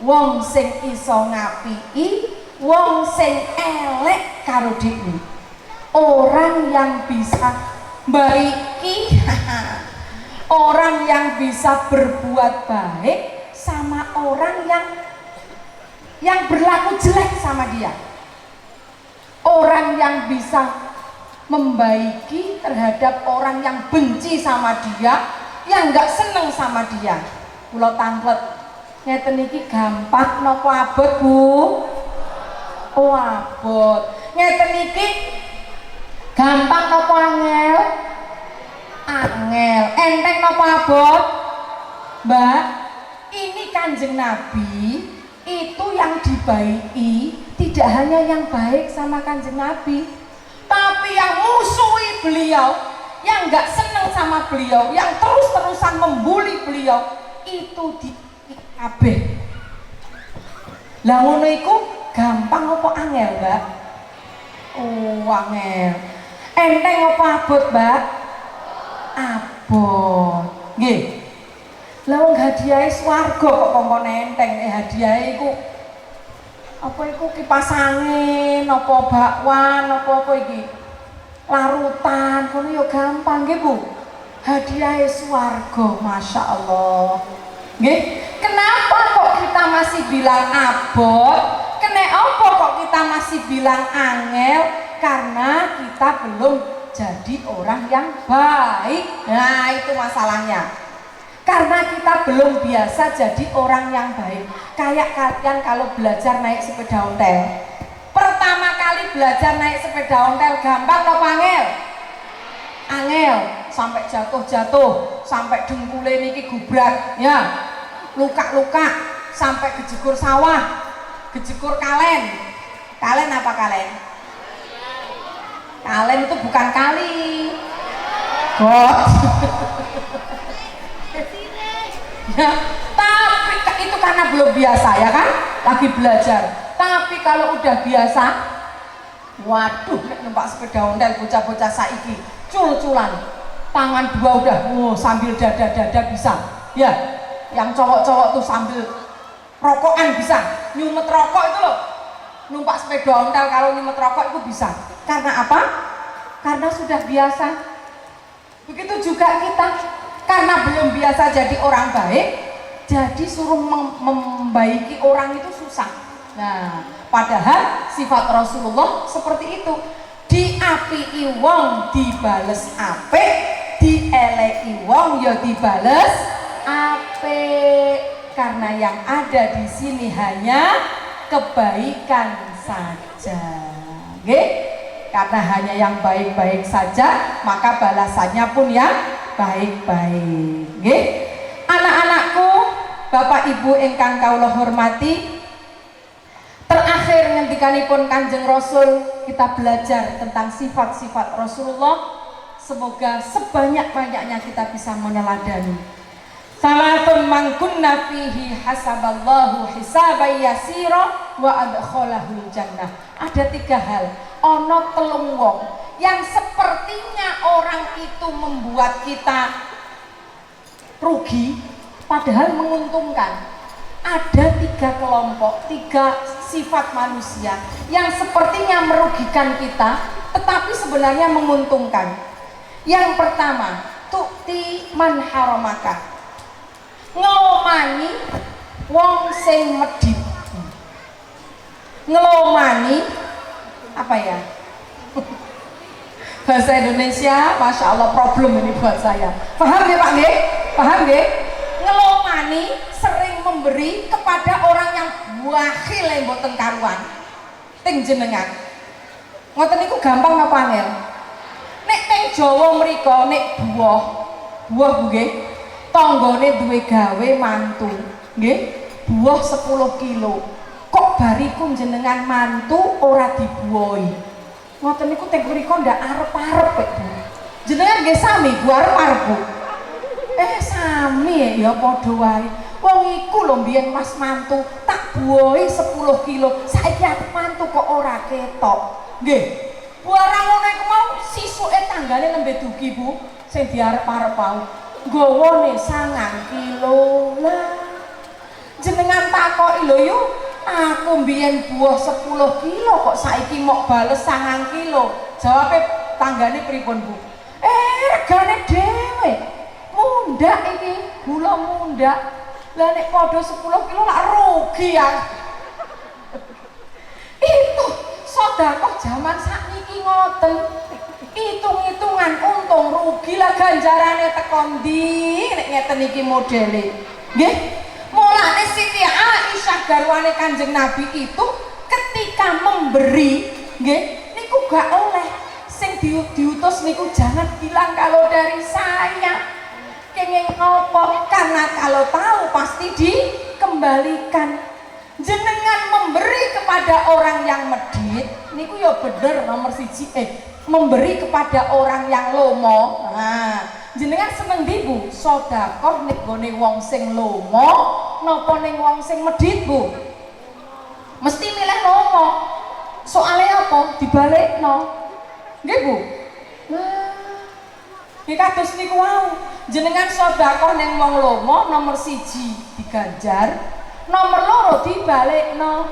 Wong sing iso ngapiki, wong sing elek karo dhewe. Orang yang bisa baiki orang yang bisa berbuat baik sama orang yang berlaku jelek sama dia. Orang yang bisa membaiki terhadap orang yang benci sama dia, yang nggak seneng sama dia. Kula tanglet ngeten iki gampang napa abot, Bu? Oh, abot. Ngeten iki gampang napa angel? Angel. Enteng napa abot? Mbak, ini Kanjeng Nabi itu yang dibaiki tidak hanya yang baik sama Kanjeng Nabi, tapi yang musuhi beliau, yang nggak seneng sama beliau, yang terus-terusan membuli beliau, itu di kabeh. Lah ngono iku gampang apa angel, Mbak? Oh, angel. Enteng apa abot, Mbak? Abot. Nggih. Lah wong hadiahe swarga kok kongkon enteng, hadiahe iku apa iku kipas angin, apa bakwan, apa iki? Larutan, kono ya gampang nggih, Bu. Hadiahe swarga, Masya Allah. Nggih, kenapa kok kita masih bilang abot? Kenapa kok kita masih bilang angel? Karena kita belum jadi orang yang baik. Nah, itu masalahnya. Karena kita belum biasa jadi orang yang baik. Kayak kalian kalau belajar naik sepeda ontel. Pertama kali belajar naik sepeda ontel gampang apa angel? Angel, sampai jatuh-jatuh, sampai dengkule niki gubrak, ya. Luka-luka, sampai kejegur sawah, kejegur kalen. Kalen apa kalen? Kalen itu bukan kali. God. Ya, tapi itu karena belum biasa ya kan, lagi belajar. Tapi kalau udah biasa, waduh, numpak sepeda ontel bocah-bocah saiki cul-culan, tangan dua udah, sambil dada-dada bisa, ya. Yang cowok-cowok tuh sambil rokokan bisa, nyumet rokok itu loh, numpak sepeda ontel kalau nyumet rokok itu bisa. Karena apa? Karena sudah biasa. Begitu juga kita. Karena belum biasa jadi orang baik, jadi suruh membaiki orang itu susah. Nah, padahal sifat Rasulullah seperti itu. Diapiki wong dibales apik, dieleki wong ya dibales apik. Karena yang ada di sini hanya kebaikan saja. Nggih? Karena hanya yang baik-baik saja, maka balasannya pun yang baik-baik. Nggih. Anak-anakku, Bapak Ibu ingkang kawula hormati, terakhir ngendikanipun Kanjeng Rasul, kita belajar tentang sifat-sifat Rasulullah. Semoga sebanyak-banyaknya kita bisa meneladani. Salatun man kunna fihi hasaballahu hisaban yasira wa adkhalahul jannah. Ada 3 hal, ono telung wong yang sepertinya orang itu membuat kita rugi padahal menguntungkan. Ada 3 kelompok, 3 sifat manusia yang sepertinya merugikan kita tetapi sebenarnya menguntungkan. Yang pertama, tu'ti man haramaka, ngelomani wong sing medhit. Ngelomani apa ya? Bahasa Indonesia, Masya Allah, problem ini buat saya. Paham ya Pak nggih? Paham nggih? Ngelomani, sering memberi kepada orang yang bakhil yang mboten karuan. Ting jenengan. Ngoten niku gampang apa angel? Nek teng Jawa mriko nek buah nggih, tanggane duwe gawe mantu, nggih, buah 10 kilo. Kok bariku jenengan mantu ora dibuoi. Ngoten niku teng mriku ndak arep-arep Bu. Jenengan nggih sami Bu arep-arep Bu. Sami ya padha wae. Wong iku lho mbiyen Mas mantu tak buoi 10 kilo. Saiki aku mantu kok ora ketok. Nggih. Barang ngono iku mau sisuke tanggane nembe dugi Bu. Sing diarep-arep mau nggawane 9 kilo lah. Jenengan takoki lho yuk, aku mbiyen buah 10 kilo kok saiki mok bales 9 kilo. Jawabe tanggane pripun Bu? Regane dhewe. Mundak iki, gula mundak. Lah nek padha 10 kilo lak rugi ya. Itu sedekah zaman sakniki ngoten. Hitung-hitungan untung rugi lah ganjarane teko ndi nek ngeten iki modele. Nggih. Mulane Siti Aisyah garwane Kanjeng Nabi itu ketika memberi, nggih, niku gak oleh sing diutus niku jangan bilang kalau dari saya. Kenging ngopo? Karena kalau tahu pasti dikembalikan. Jenengan memberi kepada orang yang medhit niku ya bener nomor siji memberi kepada orang yang lomo. Nah, jenengan seneng ndi Bu? Sedekah nek gone wong sing lomo napa ning wong sing medhit Bu? Mesti milih lomo. Soalnya apa? Dibalekno. Nggih Bu? Nah, iki kados niku wau. Jenengan sedekah ning wong lomo nomor siji diganjar, nomor loro dibalekno.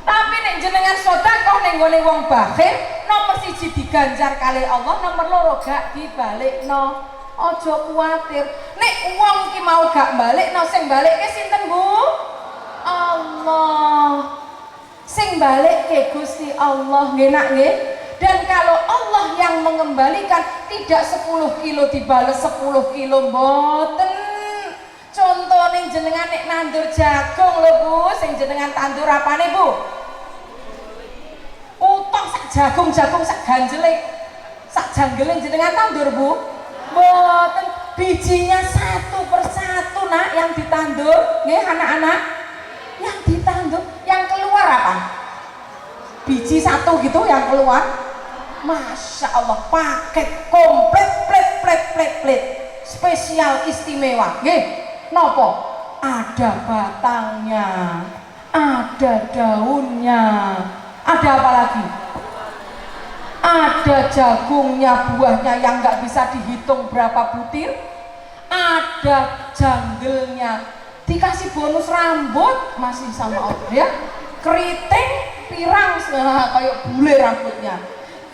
Tapi nek jenengan sedekah ning gone wong bakhil, nomor siji diganjar kali Allah, nomor loro gak dibalekno. Aja kuwatir. Nek wong iki mau gak balekno, sing balekke sinten Bu? Allah. Sing balekke Gusti Allah, nggih nak nggih. Dan kalau Allah yang mengembalikan, tidak 10 kilo dibales 10 kilo mboten. Contohnya jenengan nek nandur jagung lho Bu, sing jenengan tandur apane Bu? Utuh sak jagung sak ganjele, sak janggele jenengan tandur Bu? Mboten, bijinya satu persatu nak yang ditandur, nggih anak-anak? Yang ditandur, yang keluar apa? Biji satu gitu yang keluar. Masya Allah, paket komplit, plet, spesial istimewa, nggih. Nopo? Ada batangnya, ada daunnya, ada apa lagi? Ada jagungnya, buahnya yang nggak bisa dihitung berapa butir, ada janggelnya, dikasih bonus rambut masih sama Allah ya, keriting pirang kayak bule rambutnya.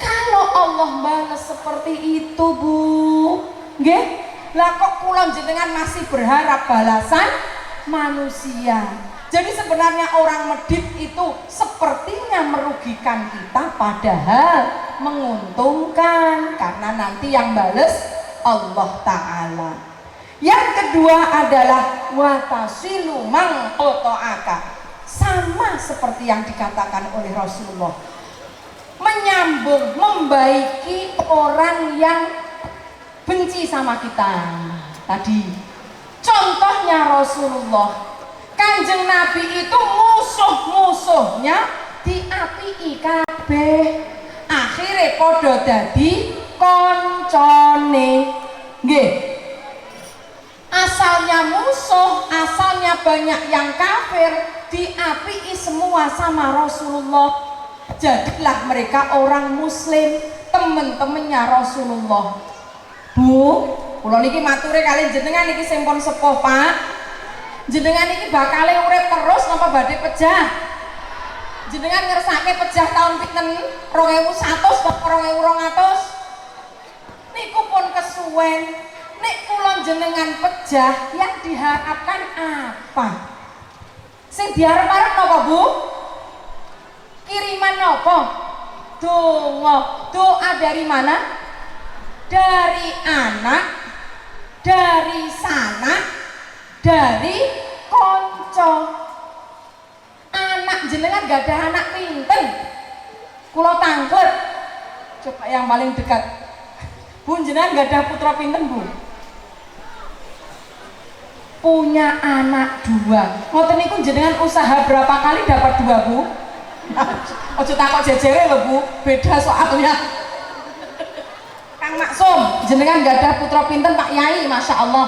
Kalau Allah balas seperti itu Bu, nggih, lah kok kula jenengan masih berharap balasan manusia. Jadi sebenarnya orang medit itu sepertinya merugikan kita, padahal menguntungkan karena nanti yang bales Allah Ta'ala. Yang kedua adalah watasilu mang qata'aka. Sama seperti yang dikatakan oleh Rasulullah, menyambung, membaiki orang yang benci sama kita tadi. Contohnya Rasulullah, Kanjeng Nabi itu musuh-musuhnya diapii kabeh, akhirnya podo dadi koncone. Nggih, asalnya musuh, asalnya banyak yang kafir, diapii semua sama Rasulullah. Jadilah mereka orang muslim, temen-temennya Rasulullah. Bu, kula niki mature kali jenengan niki sempon sepuh Pak. Jenengan niki bakale urip terus napa badhe pejah? Jenengan ngersake pejah tahun pinten? 2100 apa 2200? Niku pun kesuwen. Nek kula jenengan pejah, yang diharapkan apa? Sing diharap-harap napa Bu? Kiriman napa? Donga. Doa dari mana? Dari anak, dari sanak, dari konco. Anak jenengan gak ada anak pinten. Kula tanglet. Coba yang paling dekat. Bu jenengan gak ada putra pinten Bu? punya anak 2. Ngoten niku jenengan usaha berapa kali dapat 2, Bu? Ojo takok jejere lho, Bu. Beda soalnya. Kang Maksum, jenengan gak ada putra pinten Pak Yai, Masya Allah.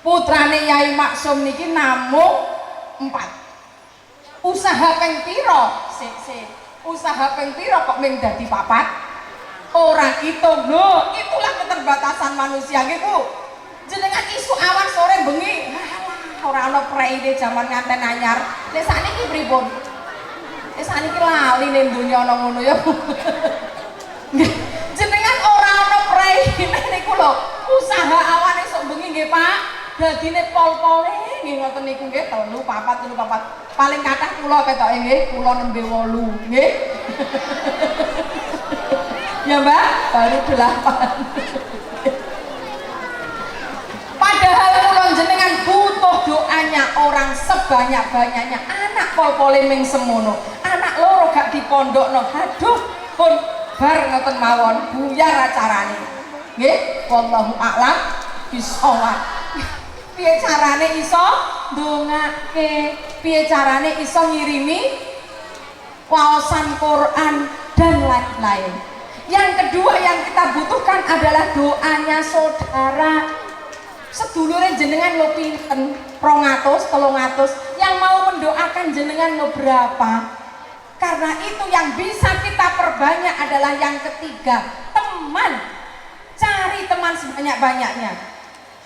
Putrane Yai Maksum niki namung 4. Usaha ping piro? Usaha ping piro kok ming dadi 4? Orang itu loh, itulah keterbatasan manusia gitu. Jenengan isu awan sore bengi, orang ono preide zaman nganten anyar. Nek sakniki pripun? Nek sakniki lali ning donya ana ngono ya. Jenengan ora ono preide niku lho. Usaha awan esuk bengi nggih, Pak. Dadine pol-pole nggih ngoten niku nggih 3, 4, 3, 4. Paling kathah kula ketoke nggih, kula nembe 8 nggih. Ya Mbak, baru 8. Padahal kula jenengan butuh doanya orang sebanyak-banyaknya. Anak pol-pole ming semono, anak loro gak dipondokno. Aduh, pun bar ngoten mawon buyar acarane. Nggih, wallahu a'lam bishawab. Piye carane iso ndongake? Piye carane iso ngirimi waosan Quran dan lain-lain. Yang kedua yang kita butuhkan adalah doanya saudara. Sedulure jenengan lo pinten 200, 300 yang mau mendoakan jenengan lo berapa? Karena itu yang bisa kita perbanyak adalah yang ketiga, teman. Cari teman sebanyak-banyaknya.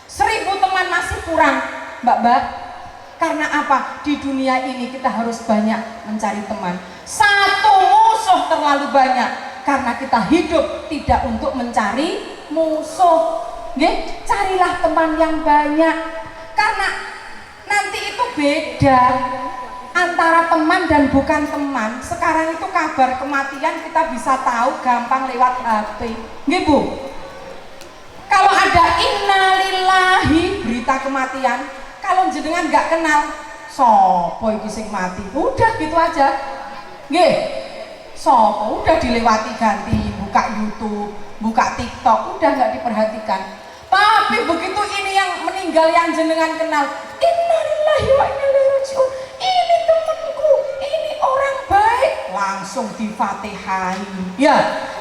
1000 teman masih kurang, Mbak. Karena apa? Di dunia ini kita harus banyak mencari teman. 1 musuh terlalu banyak. Karena kita hidup tidak untuk mencari musuh. Nggih, carilah teman yang banyak. Karena nanti itu beda antara teman dan bukan teman. Sekarang itu kabar kematian kita bisa tahu gampang lewat HP. Nggih, Bu. Kalau ada innalillahi berita kematian, kalau jenengan nggak kenal, sopo iki sing mati, udah gitu aja. Nggih. Sopo udah dilewati ganti, buka YouTube, buka TikTok, udah nggak diperhatikan. Tapi begitu ini yang meninggal yang jenengan kenal, innalillahi wa inna ilaihi raji'un. Ini temanku, ini orang baik, langsung difatihai. Ya,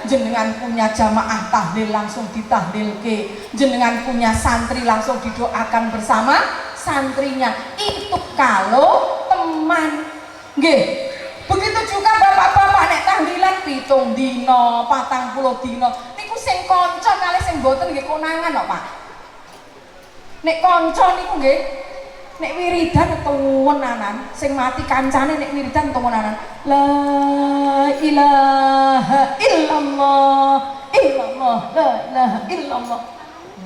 jenengan punya jamaah tahlil langsung ditahlilke. Jenengan punya santri langsung didoakan bersama santrinya. Itu kalau teman. Nggih. Begitu juga bapak-bapak nek tahlilan 7 dina, 40 dina. Niku sing kanca kalih sing mboten nggih konangan kok, Pak. Nek kanca niku nggih nek wiridan tuwenanan, sing mati kancane nek wiridan tuwenanan. La ilaha illallah, illallah, la ilaha illallah.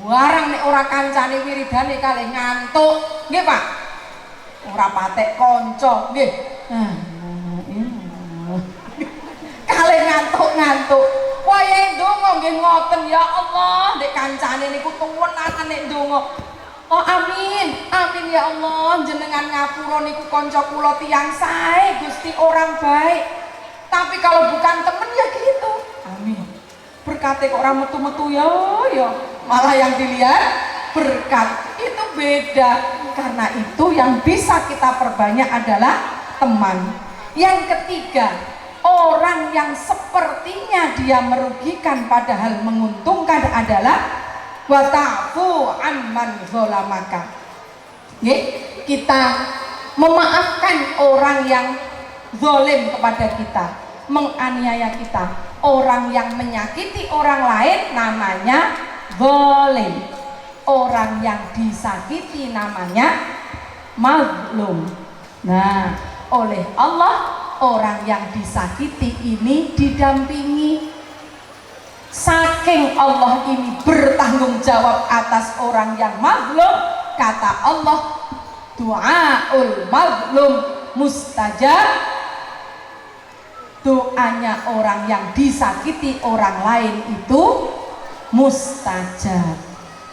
Warang nek ora kancane wiridane kalih ngantuk, nggih, Pak. Ora patek kanca, nggih. Kalih ngantuk-ngantuk wayahe ndonga nggih ngoten, ya Allah nek kancane niku tuwenan nek ndonga. Oh amin, amin ya Allah, jenengan ngapura niku kanca kula tiyang sae, Gusti orang baik. Tapi kalau bukan temen ya gitu. Amin. Berkate kok ora metu-metu ya, malah yang dilihat berkat. Itu beda. Karena itu yang bisa kita perbanyak adalah teman. Yang ketiga, orang yang sepertinya dia merugikan padahal menguntungkan adalah wa ta'fu amman zalamaka. Kita memaafkan orang yang zalim kepada kita, menganiaya kita. Orang yang menyakiti orang lain namanya zalim. Orang yang disakiti namanya mazlum. Nah, oleh Allah orang yang disakiti ini didampingi. Saking Allah ini bertanggung jawab atas orang yang mazlum, kata Allah, doaul mazlum mustajab. Doanya orang yang disakiti orang lain itu mustajab.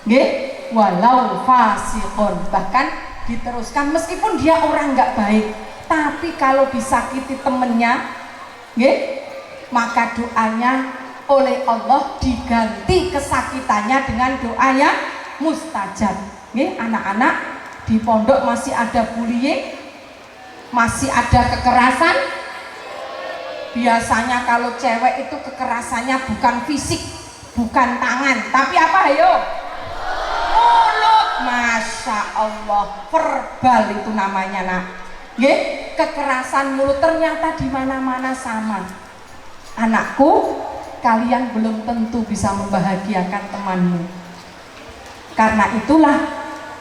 Nggih, walau fasiqon, bahkan diteruskan meskipun dia orang nggak baik, tapi kalau disakiti temennya, nggih, maka doanya oleh Allah diganti kesakitannya dengan doa yang mustajab. Nggih, anak-anak di pondok masih ada bullying, masih ada kekerasan. Biasanya kalau cewek itu kekerasannya bukan fisik, bukan tangan, tapi apa ayo? Mulut. Masya Allah, verbal itu namanya nak. Nggih, kekerasan mulut ternyata di mana-mana sama. Anakku, kalian belum tentu bisa membahagiakan temanmu. Karena itulah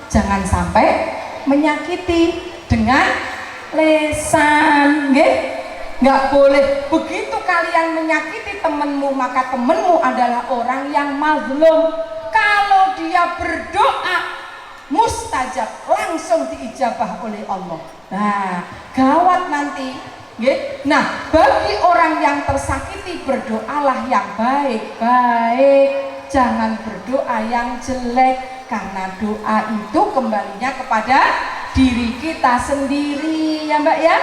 jangan sampai menyakiti dengan lesan, nggih? Nggak boleh. Begitu kalian menyakiti temanmu, maka temanmu adalah orang yang mazlum. Kalau dia berdoa mustajab, langsung diijabah oleh Allah. Nah, gawat nanti, nggih? Nah, bagi orang yang tersakiti, berdoalah yang baik-baik. Jangan berdoa yang jelek, karena doa itu kembalinya kepada diri kita sendiri, ya Mbak ya.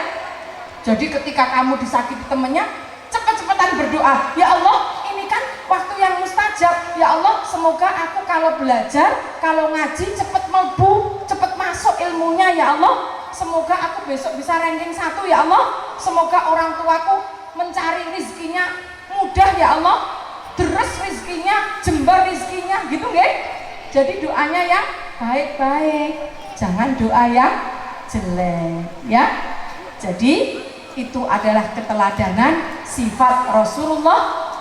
Jadi ketika kamu disakiti temennya, cepet-cepetan berdoa, ya Allah, ini kan waktu yang mustajab, ya Allah, semoga aku kalau belajar, kalau ngaji cepet melbu, cepet masuk ilmunya, ya Allah, semoga aku besok bisa ranking 1, ya Allah, semoga orang tuaku mencari rizkinya mudah, ya Allah, terus rizkinya, jembar rizkinya, gitu nggih. Jadi doanya yang baik-baik, jangan doa yang jelek, ya. Jadi itu adalah keteladanan sifat Rasulullah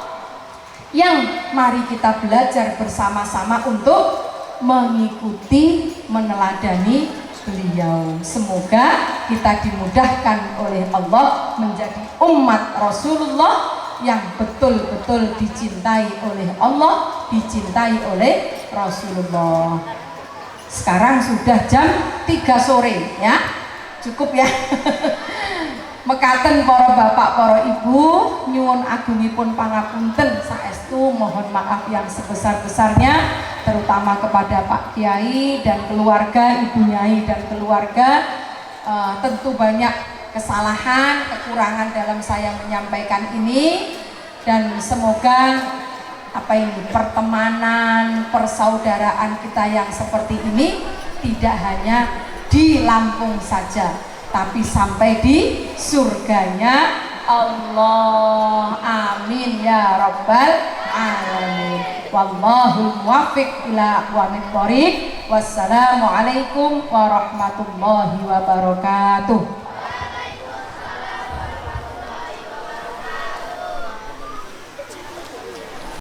yang mari kita belajar bersama-sama untuk mengikuti, meneladani beliau. Semoga kita dimudahkan oleh Allah menjadi umat Rasulullah yang betul-betul dicintai oleh Allah, dicintai oleh Rasulullah. Sekarang sudah jam 3 sore, ya. Cukup ya. Mekaten para bapak, para ibu, nyuwun agungipun pangapunten saestu, mohon maaf yang sebesar-besarnya, terutama kepada Pak Kiai dan keluarga, Ibu Nyai dan keluarga. Tentu banyak kesalahan, kekurangan dalam saya menyampaikan ini, dan semoga pertemanan, persaudaraan kita yang seperti ini tidak hanya di Lampung saja, tapi sampai di surganya Allah. Amin ya rabbal alamin. Wallahul muwaffiq ila aqwamit thoriq. Wassalamualaikum warahmatullahi wabarakatuh.